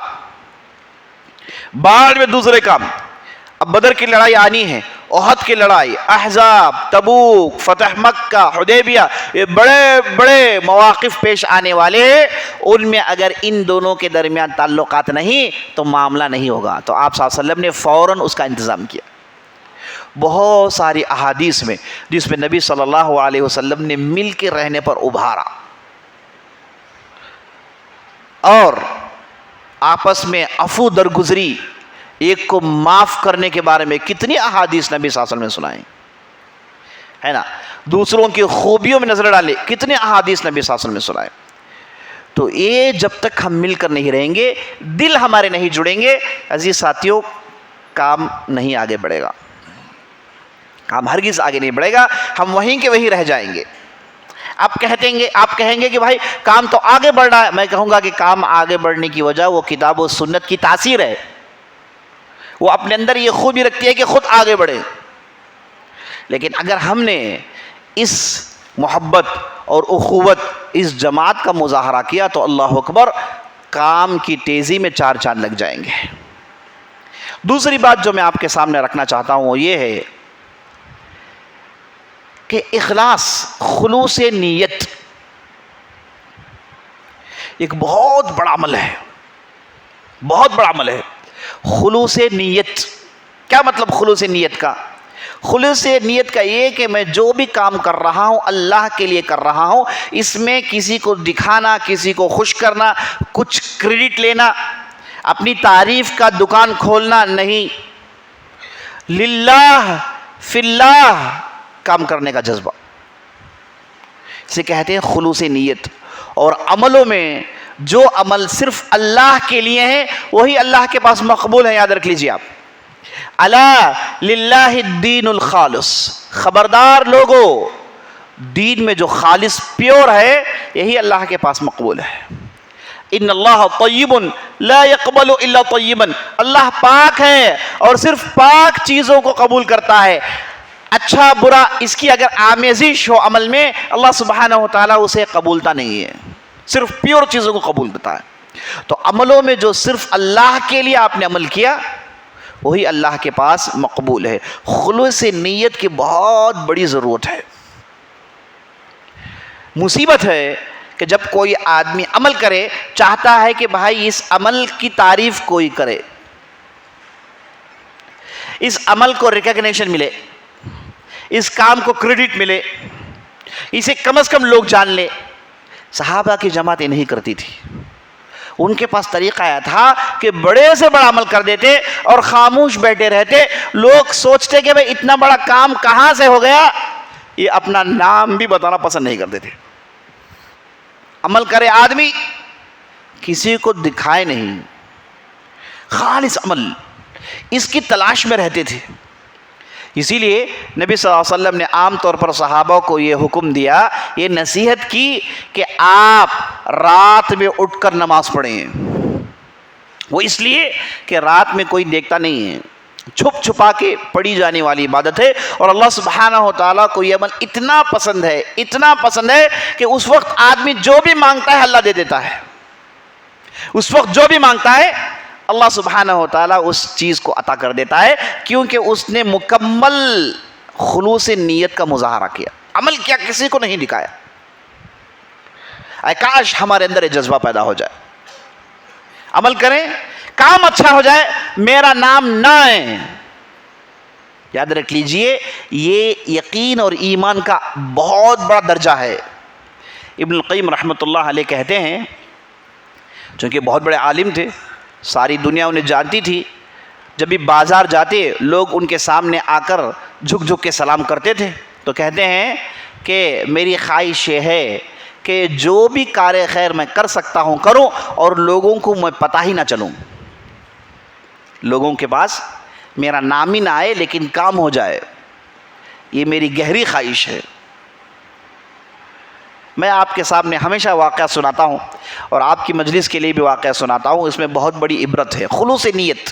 بعد میں دوسرے کام. اب بدر کی لڑائی آنی ہے، احد کی لڑائی، احزاب، تبوک، فتح مکہ، حدیبیہ، یہ بڑے بڑے مواقف پیش آنے والے ہیں. ان میں اگر ان دونوں کے درمیان تعلقات نہیں تو معاملہ نہیں ہوگا. تو آپ صلی اللہ علیہ وسلم نے فوراً اس کا انتظام کیا. بہت ساری احادیث میں جس میں نبی صلی اللہ علیہ وسلم نے مل کے رہنے پر ابھارا اور آپس میں عفو درگزری، ایک کو معاف کرنے کے بارے میں کتنی احادیث نبی صلی اللہ علیہ وسلم نے سنائیں ہے نا. دوسروں کی خوبیوں میں نظر ڈالے، کتنے احادیث نبی صلی اللہ علیہ وسلم نے سنائے. تو یہ جب تک ہم مل کر نہیں رہیں گے، دل ہمارے نہیں جڑیں گے، عزیز ساتھیوں، کام نہیں آگے بڑھے گا، کام ہرگز آگے نہیں بڑھے گا. ہم وہیں کے وہیں رہ جائیں گے. آپ کہیں گے کہ بھائی کام تو آگے بڑھ رہا ہے. میں کہوں گا کہ کام آگے بڑھنے کی وجہ وہ کتاب و سنت کی تاثیر ہے. وہ اپنے اندر یہ خوبی رکھتی ہے کہ خود آگے بڑھے. لیکن اگر ہم نے اس محبت اور اخوت، اس جماعت کا مظاہرہ کیا تو اللہ اکبر، کام کی تیزی میں 4 چاند لگ جائیں گے. دوسری بات جو میں آپ کے سامنے رکھنا چاہتا ہوں وہ یہ ہے کہ اخلاص، خلوص نیت ایک بہت بڑا عمل ہے، بہت بڑا عمل ہے. خلوص نیت کیا مطلب؟ خلوص نیت کا یہ کہ میں جو بھی کام کر رہا ہوں اللہ کے لیے کر رہا ہوں، اس میں کسی کو دکھانا، کسی کو خوش کرنا، کچھ کریڈٹ لینا، اپنی تعریف کا دکان کھولنا نہیں. للہ فی اللہ کام کرنے کا جذبہ، اسے کہتے ہیں خلوص نیت. اور عملوں میں جو عمل صرف اللہ کے لیے ہیں وہی اللہ کے پاس مقبول ہے. یاد رکھ لیجیے آپ، الا للہ الدین الخالص، خبردار لوگو، دین میں جو خالص پیور ہے یہی اللہ کے پاس مقبول ہے. ان اللہ طیب لا يقبل الا طیبا، اللہ پاک ہے اور صرف پاک چیزوں کو قبول کرتا ہے. اچھا برا اس کی اگر آمیزش ہو عمل میں، اللہ سبحانہ و تعالیٰ اسے قبولتا نہیں ہے، صرف پیور چیزوں کو قبول کرتا ہے. تو عملوں میں جو صرف اللہ کے لیے آپ نے عمل کیا وہی اللہ کے پاس مقبول ہے. خلوص نیت کی بہت بڑی ضرورت ہے. مصیبت ہے کہ جب کوئی آدمی عمل کرے چاہتا ہے کہ بھائی اس عمل کی تعریف کوئی کرے، اس عمل کو ریکگنیشن ملے، اس کام کو کریڈٹ ملے، اسے کم از کم لوگ جان لے. صحابہ کی جماعت نہیں کرتی تھی. ان کے پاس طریقہ آیا تھا کہ بڑے سے بڑا عمل کر دیتے اور خاموش بیٹھے رہتے. لوگ سوچتے کہ بھئی اتنا بڑا کام کہاں سے ہو گیا. یہ اپنا نام بھی بتانا پسند نہیں کرتے تھے. عمل کرے آدمی، کسی کو دکھائے نہیں، خالص عمل، اس کی تلاش میں رہتے تھے. اسی لیے نبی صلی اللہ علیہ وسلم نے عام طور پر صحابہ کو یہ حکم دیا، یہ نصیحت کی کہ آپ رات میں اٹھ کر نماز پڑھیں. وہ اس لیے کہ رات میں کوئی دیکھتا نہیں ہے، چھپ چھپا کے پڑھی جانے والی عبادت ہے. اور اللہ سبحانہ و تعالیٰ کو یہ عمل اتنا پسند ہے کہ اس وقت آدمی جو بھی مانگتا ہے اللہ دے دیتا ہے. اس وقت جو بھی مانگتا ہے اللہ سبحانہ و تعالیٰ اس چیز کو عطا کر دیتا ہے، کیونکہ اس نے مکمل خلوص نیت کا مظاہرہ کیا. عمل کیا کسی کو نہیں دکھایا. اے کاش ہمارے اندر یہ جذبہ پیدا ہو جائے, عمل کریں, کام اچھا ہو جائے, میرا نام نہ آئے. یاد رکھ لیجئے یہ یقین اور ایمان کا بہت بڑا درجہ ہے. ابن القیم رحمۃ اللہ علیہ کہتے ہیں, چونکہ بہت بڑے عالم تھے, ساری دنیا انہیں جانتی تھی, جب بھی بازار جاتے لوگ ان کے سامنے آ کر جھک جھک کے سلام کرتے تھے, تو کہتے ہیں کہ میری خواہش یہ ہے کہ جو بھی کار خیر میں کر سکتا ہوں کروں, اور لوگوں کو میں پتہ ہی نہ چلوں, لوگوں کے پاس میرا نام ہی نہ آئے لیکن کام ہو جائے. یہ میری گہری خواہش ہے. میں آپ کے سامنے ہمیشہ واقعہ سناتا ہوں, اور آپ کی مجلس کے لیے بھی واقعہ سناتا ہوں, اس میں بہت بڑی عبرت ہے. خلوص نیت,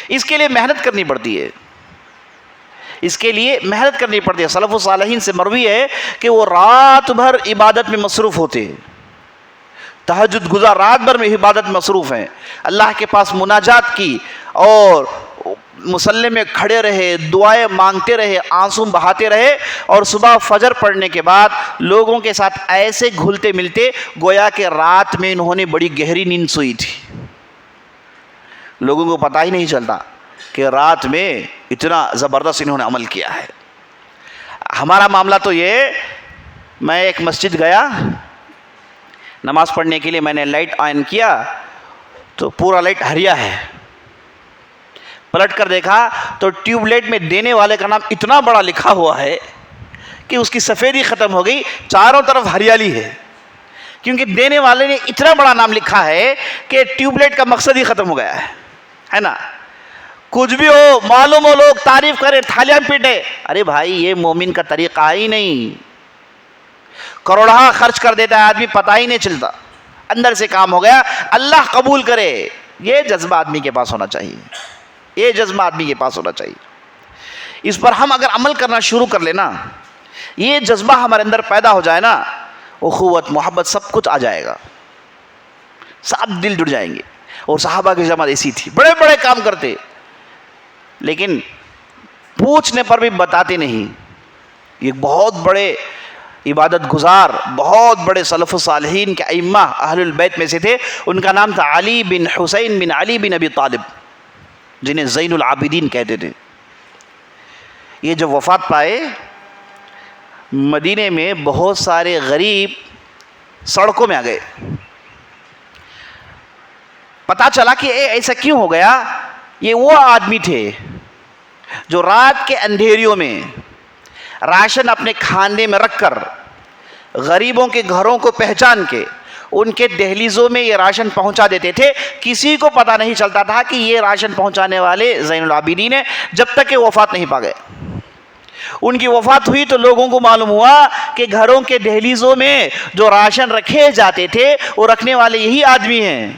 اس کے لیے محنت کرنی پڑتی ہے, اس کے لیے محنت کرنی پڑتی ہے. سلف و صالحین سے مروی ہے کہ وہ رات بھر عبادت میں مصروف ہوتے, تہجد گزار رات بھر میں عبادت میں مصروف ہیں, اللہ کے پاس مناجات کی اور مصلی میں کھڑے رہے, دعائیں مانگتے رہے, آنسو بہاتے رہے, اور صبح فجر پڑھنے کے بعد لوگوں کے ساتھ ایسے گھلتے ملتے گویا کہ رات میں انہوں نے بڑی گہری نیند سوئی تھی. لوگوں کو پتہ ہی نہیں چلتا کہ رات میں اتنا زبردست انہوں نے عمل کیا ہے. ہمارا معاملہ تو یہ, میں ایک مسجد گیا نماز پڑھنے کے لیے, میں نے لائٹ آن کیا تو پورا لائٹ ہریا ہے, پلٹ کر دیکھا تو ٹیوب لائٹ میں دینے والے کا نام اتنا بڑا لکھا ہوا ہے کہ اس کی سفیدی ختم ہو گئی, چاروں طرف ہریالی ہے, کیونکہ دینے والے نے اتنا بڑا نام لکھا ہے کہ ٹیوب لائٹ کا مقصد ہی ختم ہو گیا ہے نا. کچھ بھی ہو, معلوم ہو, لوگ تعریف کریں, تھالیاں پیٹے, ارے بھائی یہ مومن کا طریقہ ہی نہیں. کروڑہ خرچ کر دیتا ہے آدمی, پتہ ہی نہیں چلتا, اندر سے کام ہو گیا, اللہ قبول کرے. یہ جذبہ آدمی کے پاس ہونا چاہیے, یہ جذبہ آدمی کے پاس ہونا چاہیے. اس پر ہم اگر عمل کرنا شروع کر لینا, یہ جذبہ ہمارے اندر پیدا ہو جائے نا, اخوت محبت سب کچھ آ جائے گا, سب دل جڑ جائیں گے. اور صحابہ کی جماعت ایسی تھی, بڑے بڑے کام کرتے لیکن پوچھنے پر بھی بتاتے نہیں. یہ بہت بڑے عبادت گزار, بہت بڑے سلف صالحین کے ائمہ اہل البیت میں سے تھے. ان کا نام تھا علی بن حسین بن علی بن ابی طالب, جنہیں زین العابدین کہتے تھے. یہ جب وفات پائے, مدینے میں بہت سارے غریب سڑکوں میں آ گئے. پتہ چلا کہ ایسا کیوں ہو گیا. یہ وہ آدمی تھے جو رات کے اندھیریوں میں راشن اپنے کھانے میں رکھ کر غریبوں کے گھروں کو پہچان کے ان کے دہلیزوں میں یہ راشن پہنچا دیتے تھے. کسی کو پتہ نہیں چلتا تھا کہ یہ راشن پہنچانے والے زین العابدین ہیں, جب تک کہ وفات نہیں پا گئے. ان کی وفات ہوئی تو لوگوں کو معلوم ہوا کہ گھروں کے دہلیزوں میں جو راشن رکھے جاتے تھے وہ رکھنے والے یہی آدمی ہیں.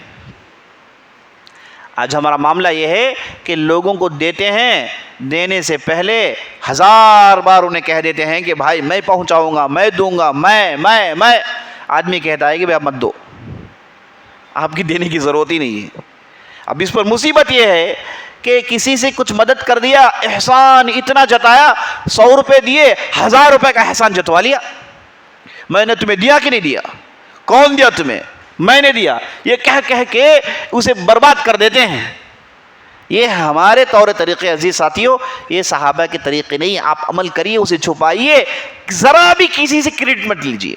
آج ہمارا معاملہ یہ ہے کہ لوگوں کو دیتے ہیں, دینے سے پہلے 1000 بار انہیں کہہ دیتے ہیں کہ بھائی میں پہنچاؤں گا, میں دوں گا, میں. آدمی کہتا ہے کہ بھائی آپ مت دو, آپ کی دینے کی ضرورت ہی نہیں ہے. اب اس پر مصیبت یہ ہے کہ کسی سے کچھ مدد کر دیا, احسان اتنا جتایا, 100 روپے دیے, 1000 روپے کا احسان جتوا لیا. میں نے تمہیں دیا کہ نہیں دیا, کون دیا تمہیں, میں نے دیا, یہ کہہ کے اسے برباد کر دیتے ہیں. یہ ہمارے طور طریقے عزیز ساتھیوں, یہ صحابہ کے طریقے نہیں. آپ عمل کریے, اسے چھپائیے, ذرا بھی کسی سے کریڈٹ مت لیجیے.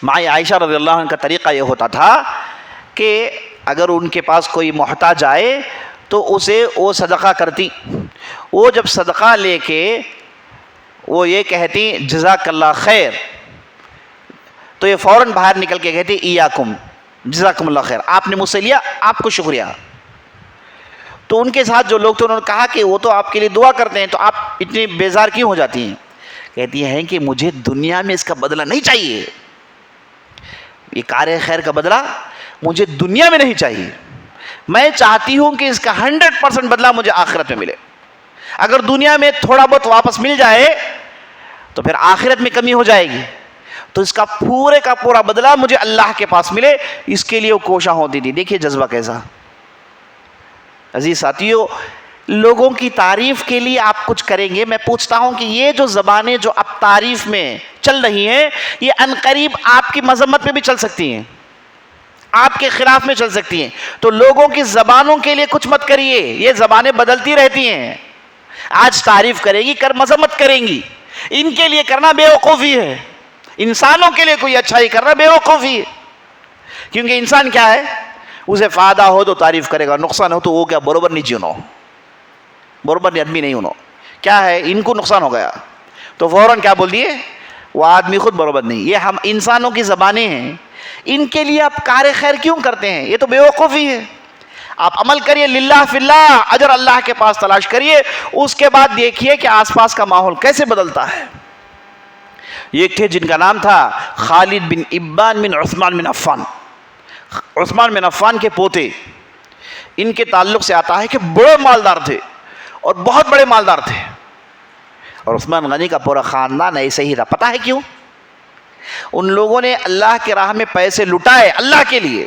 ماں عائشہ رضی اللہ عنہ کا طریقہ یہ ہوتا تھا کہ اگر ان کے پاس کوئی محتاج آئے تو اسے وہ صدقہ کرتی. وہ جب صدقہ لے کے وہ یہ کہتی جزاک اللہ خیر, تو یہ فوراً باہر نکل کے کہتی ایاکم جزاکم اللہ خیر, آپ نے مجھ سے لیا, آپ کو شکریہ. تو ان کے ساتھ جو لوگ تھے انہوں نے کہا کہ وہ تو آپ کے لیے دعا کرتے ہیں, تو آپ اتنی بیزار کیوں ہو جاتی ہیں. کہتی ہیں کہ مجھے دنیا میں اس کا بدلہ نہیں چاہیے, یہ کار خیر کا بدلہ مجھے دنیا میں نہیں چاہیے. میں چاہتی ہوں کہ اس کا 100% بدلہ مجھے آخرت میں ملے. اگر دنیا میں تھوڑا بہت واپس مل جائے تو پھر آخرت میں کمی ہو جائے گی, تو اس کا پورے کا پورا بدلہ مجھے اللہ کے پاس ملے, اس کے لیے وہ کوشاں ہوتی تھی. دیکھیے جذبہ کیسا. عزیز ساتھیوں, لوگوں کی تعریف کے لیے آپ کچھ کریں گے. میں پوچھتا ہوں کہ یہ جو زبانیں جو اب تعریف میں چل رہی ہیں یہ عنقریب آپ کی مذمت میں بھی چل سکتی ہیں, آپ کے خلاف میں چل سکتی ہیں. تو لوگوں کی زبانوں کے لیے کچھ مت کریے, یہ زبانیں بدلتی رہتی ہیں. آج تعریف کرے گی, کر مذمت کریں گی. ان کے لیے کرنا بے وقوفی ہے. انسانوں کے لیے کوئی اچھائی کرنا بے وقوفی ہے. کیونکہ انسان کیا ہے, اسے فائدہ ہو تو تعریف کرے گا, نقصان ہو تو وہ کیا برابر نہیں جیونو, برابر نہیں آدمی نہیں انہوں. کیا ہے, ان کو نقصان ہو گیا تو فوراً کیا بول دیے, وہ آدمی خود برابر نہیں. یہ ہم انسانوں کی زبانیں ہیں, ان کے لیے آپ کار خیر کیوں کرتے ہیں؟ یہ تو بے وقوفی ہے. آپ عمل کریے للہ فی اللہ, اجر اللہ کے پاس تلاش کریے, اس کے بعد دیکھیے کہ آس پاس کا ماحول کیسے بدلتا ہے. یہ ایک تھے جن کا نام تھا خالد بن ابان بن عثمان بن عفان. عثمان بن عفان کے پوتے, ان کے تعلق سے آتا ہے کہ بڑے مالدار تھے اور بہت بڑے مالدار تھے. اور عثمان غنی کا پورا خاندان ایسے ہی تھا. پتہ ہے کیوں؟ ان لوگوں نے اللہ کے راہ میں پیسے لٹائے اللہ کے لیے.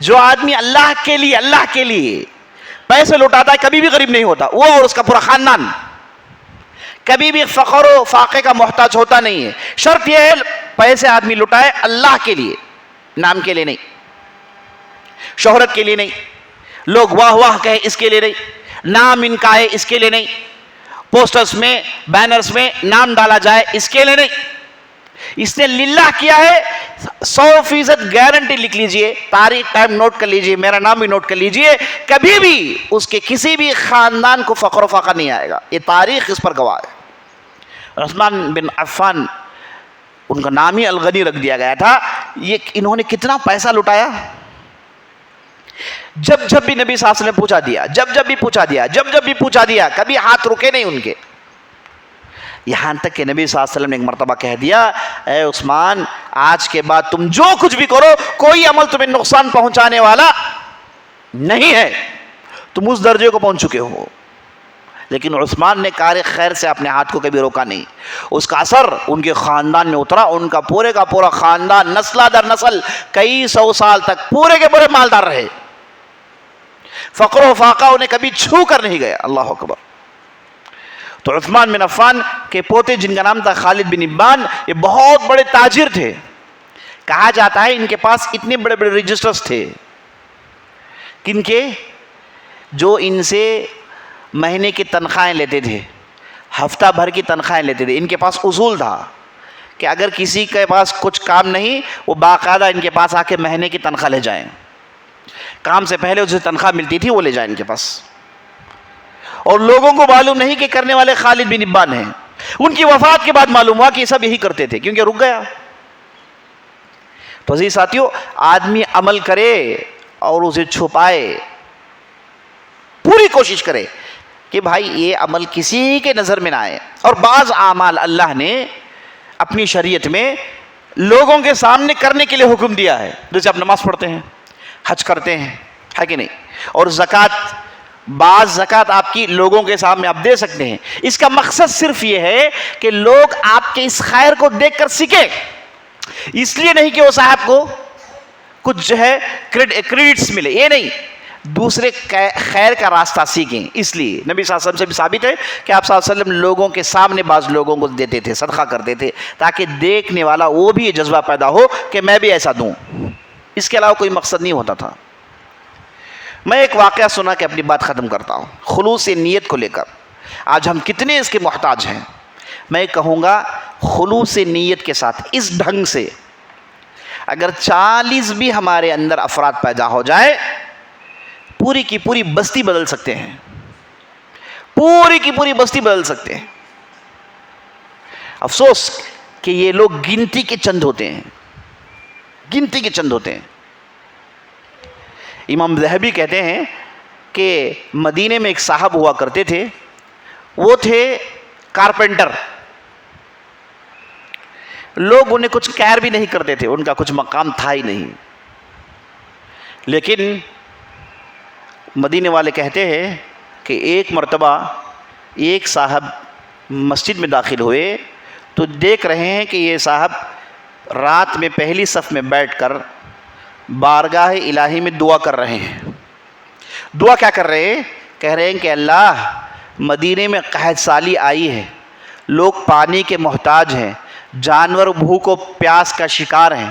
جو آدمی اللہ کے لیے پیسے لٹاتا ہے کبھی بھی غریب نہیں ہوتا, وہ اور اس کا پورا خاندان کبھی بھی فقر و فاقے کا محتاج ہوتا نہیں ہے. شرط یہ ہے پیسے آدمی لٹائے اللہ کے لیے, نام کے لیے نہیں, شہرت کے لیے نہیں, لوگ واہ واہ کہے اس کے لیے نہیں, نام ان کا ہے اس کے لیے نہیں, پوسٹرز میں بینرز میں نام ڈالا جائے اس کے لیے نہیں. اس نے للہ کیا ہے. 100% گارنٹی لکھ لیجئے, تاریخ ٹائم نوٹ کر لیجئے, میرا نام بھی نوٹ کر لیجئے, کبھی بھی اس کے کسی بھی خاندان کو فقر و فاقہ نہیں آئے گا. یہ تاریخ اس پر گواہ ہے. عثمان بن عفان, ان کا نام ہی الغنی رکھ دیا گیا تھا. یہ انہوں نے کتنا پیسہ لٹایا. جب بھی نبی صلی اللہ علیہ وسلم پوچھا دیا, جب بھی پوچھا دیا, کبھی ہاتھ رکے نہیں ان کے. یہاں تک کہ نبی صلی اللہ علیہ وسلم نے ایک مرتبہ کہہ دیا, اے عثمان آج کے بعد تم جو کچھ بھی کرو کوئی عمل تمہیں نقصان پہنچانے والا نہیں ہے, تم اس درجے کو پہنچ چکے ہو. لیکن عثمان نے کار خیر سے اپنے ہاتھ کو کبھی روکا نہیں. اس کا اثر ان کے خاندان میں اترا. ان کا پورا خاندان نسل در نسل کئی 100 سال تک پورے کے پورے مالدار رہے. فقر و فاقہ انہیں کبھی چھو کر نہیں گیا. اللہ اکبر. تو عثمان بن عفان کے پوتے جن کا نام تھا خالد بن ابان, یہ بہت بڑے تاجر تھے. کہا جاتا ہے ان کے پاس اتنے بڑے بڑے رجسٹرز تھے کن کے, جو ان سے مہینے کی تنخواہیں لیتے تھے, ہفتہ بھر کی تنخواہیں لیتے تھے. ان کے پاس اصول تھا کہ اگر کسی کے پاس کچھ کام نہیں, وہ باقاعدہ ان کے پاس آ کے مہینے کی تنخواہ لے جائیں. کام سے پہلے اسے تنخواہ ملتی تھی, وہ لے جائیں ان کے پاس. اور لوگوں کو معلوم نہیں کہ کرنے والے خالد بن ابان ہیں. ان کی وفات کے بعد معلوم ہوا کہ یہ سب یہی کرتے تھے, کیونکہ رک گیا. تو عزیز ساتھیو, آدمی عمل کرے اور اسے چھپائے, پوری کوشش کرے کہ بھائی یہ عمل کسی کے نظر میں نہ آئے. اور بعض اعمال اللہ نے اپنی شریعت میں لوگوں کے سامنے کرنے کے لیے حکم دیا ہے. جیسے آپ نماز پڑھتے ہیں, حج کرتے ہیں, ہے کہ نہیں, اور زکوٰۃ, بعض زکوٰۃ آپ کی لوگوں کے سامنے آپ دے سکتے ہیں. اس کا مقصد صرف یہ ہے کہ لوگ آپ کے اس خیر کو دیکھ کر سیکھیں. اس لیے نہیں کہ وہ صاحب کو کچھ جو ہے کریڈٹس ملے, یہ نہیں, دوسرے خیر کا راستہ سیکھیں. اس لیے نبی صلی اللہ علیہ وسلم سے بھی ثابت ہے کہ آپ صلی اللہ علیہ وسلم لوگوں کے سامنے بعض لوگوں کو دیتے تھے, صدقہ کرتے تھے, تاکہ دیکھنے والا وہ بھی یہ جذبہ پیدا ہو کہ میں بھی ایسا دوں. اس کے علاوہ کوئی مقصد نہیں ہوتا تھا. میں ایک واقعہ سنا کے اپنی بات ختم کرتا ہوں. خلوص نیت کو لے کر آج ہم کتنے اس کے محتاج ہیں. میں کہوں گا خلوص نیت کے ساتھ اس ڈھنگ سے اگر 40 بھی ہمارے اندر افراد پیدا ہو جائے, پوری کی پوری بستی بدل سکتے ہیں, پوری کی پوری بستی بدل سکتے ہیں. افسوس کہ یہ لوگ گنتی کے چند ہوتے ہیں, گنتی کے چند ہوتے ہیں. امام ذہبی کہتے ہیں کہ مدینے میں ایک صاحب ہوا کرتے تھے, وہ تھے کارپینٹر. لوگ انہیں کچھ کیئر بھی نہیں کرتے تھے, ان کا کچھ مقام تھا ہی نہیں. لیکن مدینے والے کہتے ہیں کہ ایک مرتبہ ایک صاحب مسجد میں داخل ہوئے تو دیکھ رہے ہیں کہ یہ صاحب رات میں پہلی صف میں بیٹھ کر بارگاہ الہی میں دعا کر رہے ہیں. دعا کیا کر رہے ہیں کہہ رہے ہیں کہ اللہ مدینے میں قحط سالی آئی ہے، لوگ پانی کے محتاج ہیں، جانور بھوک و پیاس کا شکار ہیں،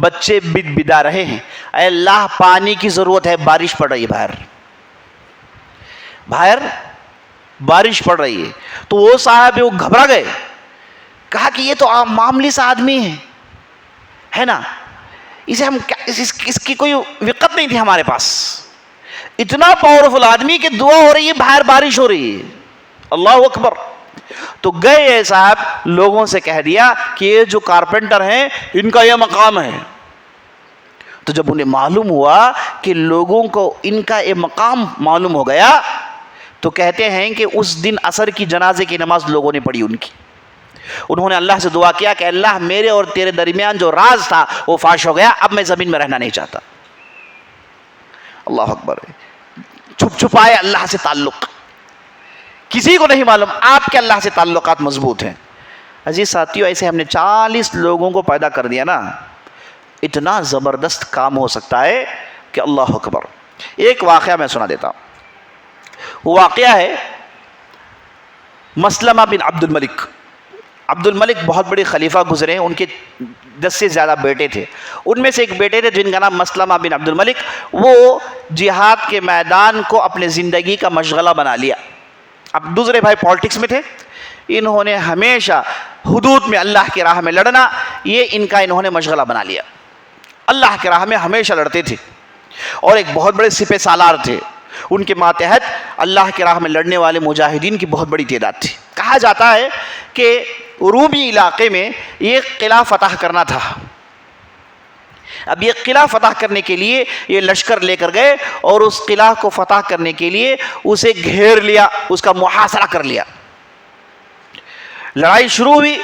بچے بد بدا رہے ہیں، اے اللہ پانی کی ضرورت ہے، بارش پڑ رہی ہے باہر بارش پڑ رہی ہے۔ تو وہ صاحب وہ گھبرا گئے، کہا کہ یہ تو معمولی سا آدمی ہے نا، اسے ہم اس کی کوئی وقت نہیں تھی ہمارے پاس، اتنا پاورفل آدمی کہ دعا ہو رہی ہے، باہر بارش ہو رہی ہے، اللہ اکبر۔ تو گئے صاحب لوگوں سے کہہ دیا کہ یہ جو کارپینٹر ہیں ان کا یہ مقام ہے۔ تو جب انہیں معلوم ہوا کہ لوگوں کو ان کا یہ مقام معلوم ہو گیا، تو کہتے ہیں کہ اس دن عصر کی جنازے کی نماز لوگوں نے پڑھی ان کی۔ انہوں نے اللہ سے دعا کیا کہ اللہ میرے اور تیرے درمیان جو راز تھا وہ فاش ہو گیا، اب میں زمین میں رہنا نہیں چاہتا۔ اللہ اکبر۔ چھپ چھپائے اللہ سے تعلق، کسی کو نہیں معلوم آپ کے اللہ سے تعلقات مضبوط ہیں۔ عزیز ساتھیو، ایسے ہم نے 40 لوگوں کو پیدا کر دیا نا، اتنا زبردست کام ہو سکتا ہے کہ اللہ اکبر۔ ایک واقعہ میں سنا دیتا ہوں، وہ واقعہ ہے مسلمہ بن عبد الملک۔ عبد الملک بہت بڑے خلیفہ گزرے ہیں، ان کے 10 سے زیادہ بیٹے تھے، ان میں سے ایک بیٹے تھے جن کا نام مسلمہ بن عبد الملک، وہ جہاد کے میدان کو اپنے زندگی کا مشغلہ بنا لیا۔ اب دوسرے بھائی پالیٹکس میں تھے، انہوں نے ہمیشہ حدود میں اللہ کی راہ میں لڑنا، یہ انہوں نے مشغلہ بنا لیا، اللہ کی راہ میں ہمیشہ لڑتے تھے، اور ایک بہت بڑے سپہ سالار تھے، ان کے ماتحت اللہ کی راہ میں لڑنے والے مجاہدین کی بہت بڑی تعداد تھی۔ کہا جاتا ہے کہ رومی علاقے میں یہ قلعہ فتح کرنا تھا، اب یہ قلعہ فتح کرنے کے لیے یہ لشکر لے کر گئے، اور اس قلعہ کو فتح کرنے کے لیے اسے گھیر لیا، اس کا محاصرہ کر لیا۔ لڑائی شروع ہوئی،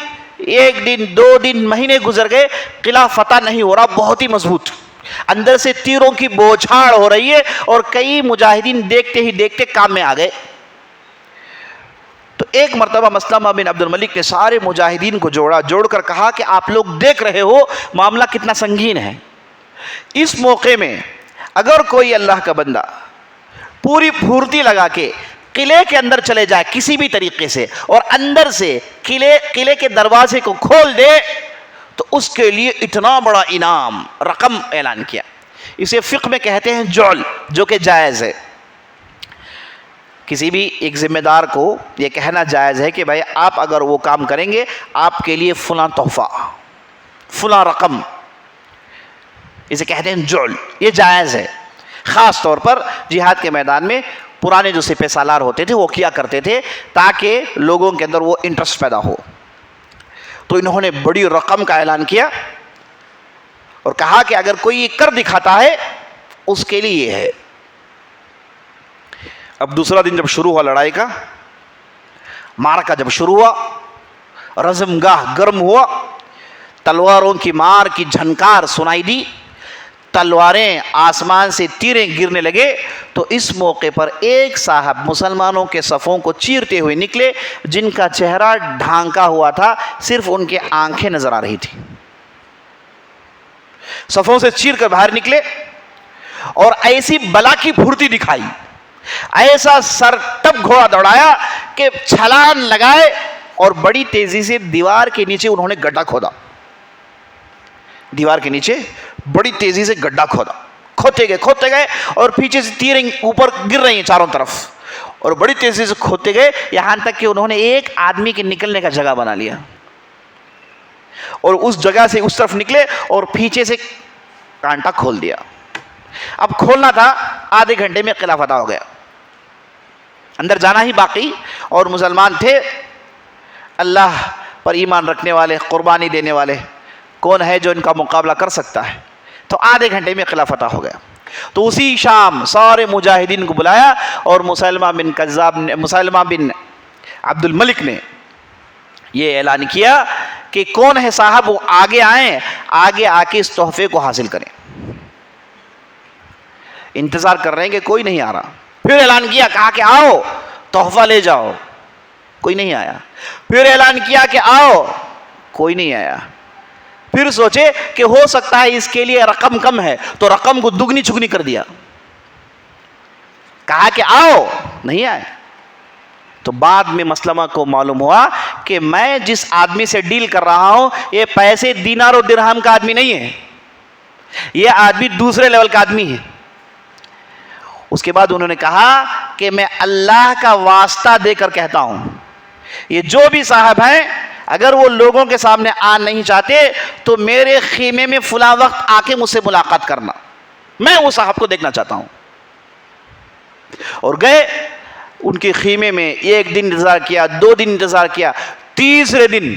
1 دن 2 دن مہینے گزر گئے، قلعہ فتح نہیں ہو رہا، بہت ہی مضبوط، اندر سے تیروں کی بوچھاڑ ہو رہی ہے، اور کئی مجاہدین دیکھتے ہی دیکھتے کام میں آ گئے۔ تو ایک مرتبہ مسلمہ بن عبد الملک نے سارے مجاہدین کو جوڑ کر کہا کہ آپ لوگ دیکھ رہے ہو معاملہ کتنا سنگین ہے، اس موقع میں اگر کوئی اللہ کا بندہ پوری پھرتی لگا کے قلعے کے اندر چلے جائے کسی بھی طریقے سے، اور اندر سے قلعے کے دروازے کو کھول دے، تو اس کے لیے اتنا بڑا انعام رقم اعلان کیا۔ اسے فقہ میں کہتے ہیں جعل، جو کہ جائز ہے۔ کسی بھی ایک ذمہ دار کو یہ کہنا جائز ہے کہ بھائی آپ اگر وہ کام کریں گے آپ کے لیے فلاں تحفہ، فلاں رقم، اسے کہتے ہیں جعل، یہ جائز ہے۔ خاص طور پر جہاد کے میدان میں پرانے جو سپہ سالار ہوتے تھے وہ کیا کرتے تھے تاکہ لوگوں کے اندر وہ انٹرسٹ پیدا ہو۔ تو انہوں نے بڑی رقم کا اعلان کیا اور کہا کہ اگر کوئی یہ کر دکھاتا ہے اس کے لیے یہ ہے۔ اب دوسرا دن جب شروع ہوا لڑائی کا، معرکہ جب شروع ہوا، رزم گاہ گرم ہوا، تلواروں کی مار کی جھنکار سنائی دی، تلواریں آسمان سے تیریں گرنے لگے۔ تو اس موقع پر ایک صاحب مسلمانوں کے صفوں کو چیرتے ہوئے نکلے، جن کا چہرہ ڈھانکا ہوا تھا، صرف ان کے آنکھیں نظر آ رہی تھی، صفوں سے چیر کر باہر نکلے اور ایسی بلا کی پھرتی دکھائی، ایسا سر ٹپ گھوڑا دوڑایا کہ چھلانگ لگائے، اور بڑی تیزی سے دیوار کے نیچے انہوں نے گڈھا کھودا، دیوار کے نیچے بڑی تیزی سے گڈھا کھوتے گئے اور پیچھے سے تیریں اوپر گر رہی ہیں چاروں طرف، اور بڑی تیزی سے کھوتے گئے، یہاں تک کہ انہوں نے ایک آدمی کے نکلنے کا جگہ بنا لیا، اور اس جگہ سے اس طرف نکلے اور پیچھے سے کانٹا کھول دیا۔ اب کھولنا تھا، آدھے گھنٹے میں قلعہ فتح ہو گیا، اندر جانا ہی باقی، اور مسلمان تھے اللہ پر ایمان رکھنے والے، قربانی دینے والے، کون ہے جو ان کا مقابلہ کر سکتا ہے؟ تو آدھے گھنٹے میں قلعہ فتح ہو گیا۔ تو اسی شام سارے مجاہدین کو بلایا، اور مسلمہ بن عبد الملک نے یہ اعلان کیا کہ کون ہے صاحب وہ آگے آئیں، آگے آ کے اس تحفے کو حاصل کریں۔ انتظار کر رہے ہیں کہ کوئی نہیں آ رہا، پھر اعلان کیا، کہا کہ آؤ تحفہ لے جاؤ، کوئی نہیں آیا، پھر اعلان کیا کہ آؤ، کوئی نہیں آیا، پھر سوچے کہ ہو سکتا ہے اس کے لیے رقم کم ہے، تو رقم کو دگنی چگنی کر دیا، کہا کہ آؤ، نہیں آئے. تو بعد میں مسلمہ کو معلوم ہوا کہ میں جس آدمی سے ڈیل کر رہا ہوں یہ پیسے دینار و درہم کا آدمی نہیں ہے, یہ آدمی دوسرے لیول کا آدمی ہے. اس کے بعد انہوں نے کہا کہ میں اللہ کا واسطہ دے کر کہتا ہوں, یہ جو بھی صاحب ہیں اگر وہ لوگوں کے سامنے آ نہیں چاہتے تو میرے خیمے میں فلاں وقت آ کے مجھ سے ملاقات کرنا, میں وہ صاحب کو دیکھنا چاہتا ہوں. اور گئے ان کے خیمے میں, ایک دن انتظار کیا, 2 دن انتظار کیا, تیسرے دن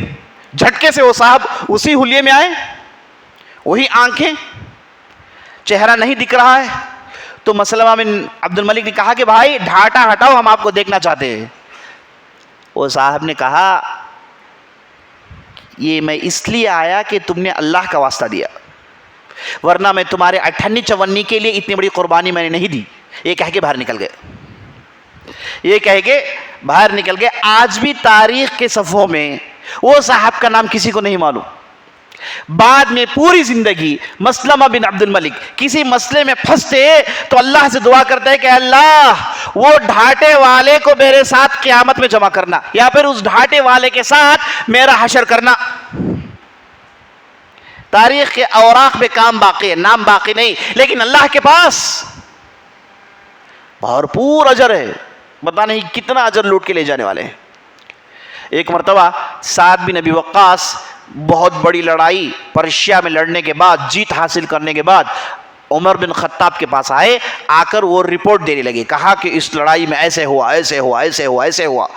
جھٹکے سے وہ صاحب اسی حلیے میں آئے, وہی آنکھیں, چہرہ نہیں دکھ رہا ہے. تو مسلمہ بن عبد الملک نے کہا کہ بھائی ڈھاٹا ہٹاؤ, ہم آپ کو دیکھنا چاہتے ہیں. وہ صاحب نے کہا یہ میں اس لیے آیا کہ تم نے اللہ کا واسطہ دیا, ورنہ میں تمہارے 58-54 کے لیے اتنی بڑی قربانی میں نے نہیں دی. یہ کہہ کے باہر نکل گئے, یہ کہہ کے باہر نکل گئے. آج بھی تاریخ کے صفحوں میں وہ صاحب کا نام کسی کو نہیں معلوم. بعد میں پوری زندگی مسلمہ بن عبد الملک کسی مسئلے میں پھنستے تو اللہ سے دعا کرتے ہیں کہ اللہ وہ ڈھاٹے والے کو میرے ساتھ قیامت میں جمع کرنا, یا پھر اس ڈھاٹے والے کے ساتھ میرا حشر کرنا. تاریخ کے اوراق میں کام باقی ہے, نام باقی نہیں, لیکن اللہ کے پاس بھرپور اجر ہے. پتہ نہیں کتنا اجر لوٹ کے لے جانے والے ہیں. ایک مرتبہ سعد بن ابی وقاص بہت بڑی لڑائی پرشیا میں لڑنے کے بعد, جیت حاصل کرنے کے بعد عمر بن خطاب کے پاس آئے. آ کر وہ رپورٹ دینے لگے, کہا کہ اس لڑائی میں ایسے ہوا, ایسے ہوا, ایسے ہوا, ایسے ہوا,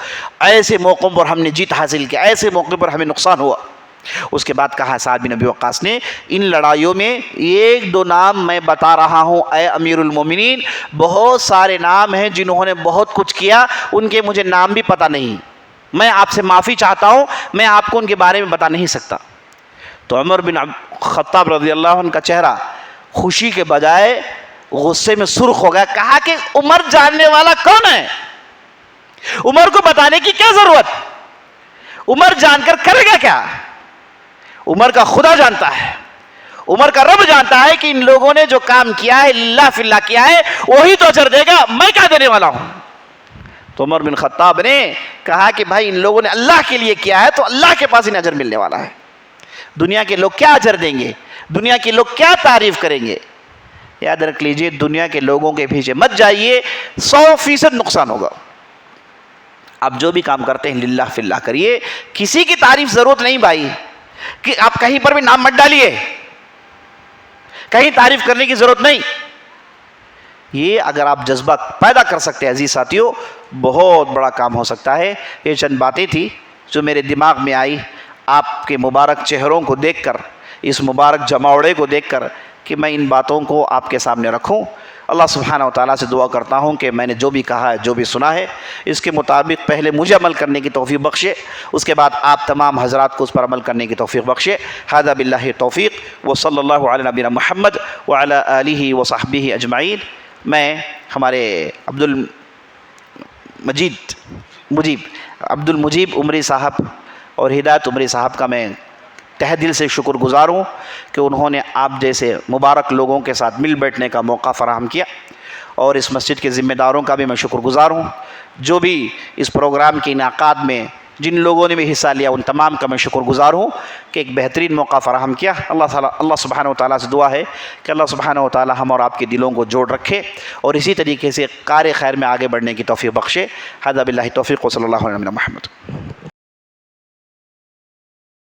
ایسے موقعوں پر ہم نے جیت حاصل کیا, ایسے موقع پر ہمیں نقصان ہوا. اس کے بعد کہا سعد بن ابی وقاص نے ان لڑائیوں میں 1-2 نام میں بتا رہا ہوں اے امیر المومنین, بہت سارے نام ہیں جنہوں نے بہت کچھ کیا, ان کے مجھے نام بھی پتہ نہیں, میں آپ سے معافی چاہتا ہوں, میں آپ کو ان کے بارے میں بتا نہیں سکتا. تو عمر بن خطاب رضی اللہ عنہ کا چہرہ خوشی کے بجائے غصے میں سرخ ہو گیا. کہا کہ عمر جاننے والا کون ہے, عمر کو بتانے کی کیا ضرورت, عمر جان کر کرے گا کیا, عمر کا خدا جانتا ہے, عمر کا رب جانتا ہے کہ ان لوگوں نے جو کام کیا ہے للہ فی اللہ کیا ہے, وہی تو اجر دے گا, میں کیا دینے والا ہوں. تو عمر بن خطاب نے کہا کہ بھائی ان لوگوں نے اللہ کے لیے کیا ہے تو اللہ کے پاس انہیں اجر ملنے والا ہے, دنیا کے لوگ کیا اجر دیں گے, دنیا کے لوگ کیا تعریف کریں گے. یاد رکھ لیجئے دنیا کے لوگوں کے پیچھے مت جائیے, 100% نقصان ہوگا. آپ جو بھی کام کرتے ہیں للہ فی اللہ کریے, کسی کی تعریف ضرورت نہیں بھائی, کہ آپ کہیں پر بھی نام مت ڈالیے, کہیں تعریف کرنے کی ضرورت نہیں. یہ اگر آپ جذبہ پیدا کر سکتے ہیں عزیز ساتھیوں, بہت بڑا کام ہو سکتا ہے. یہ چند باتیں تھی جو میرے دماغ میں آئی آپ کے مبارک چہروں کو دیکھ کر, اس مبارک جماوڑے کو دیکھ کر, کہ میں ان باتوں کو آپ کے سامنے رکھوں. اللہ سبحانہ و تعالیٰ سے دعا کرتا ہوں کہ میں نے جو بھی کہا ہے, جو بھی سنا ہے, اس کے مطابق پہلے مجھے عمل کرنے کی توفیق بخشے, اس کے بعد آپ تمام حضرات کو اس پر عمل کرنے کی توفیق بخشے. ھذا باللہ توفیق وصلی اللہ علی نبینا محمد وعلی آلہ وصحبہ اجمعین. میں ہمارے عبد المجیب عمری صاحب اور ہدایت عمری صاحب کا میں تہ دل سے شکر گزار ہوں کہ انہوں نے آپ جیسے مبارک لوگوں کے ساتھ مل بیٹھنے کا موقع فراہم کیا, اور اس مسجد کے ذمہ داروں کا بھی میں شکر گزار ہوں. جو بھی اس پروگرام کے انعقاد میں جن لوگوں نے بھی حصہ لیا ان تمام کا میں شکر گزار ہوں کہ ایک بہترین موقع فراہم کیا. اللہ سبحانہ و تعالیٰ سے دعا ہے کہ اللہ سبحانہ و تعالیٰ ہم اور آپ کے دلوں کو جوڑ رکھے اور اسی طریقے سے کار خیر میں آگے بڑھنے کی توفیق بخشے. ھذا باللہ توفیق وصلی اللہ علیہ وسلم محمد.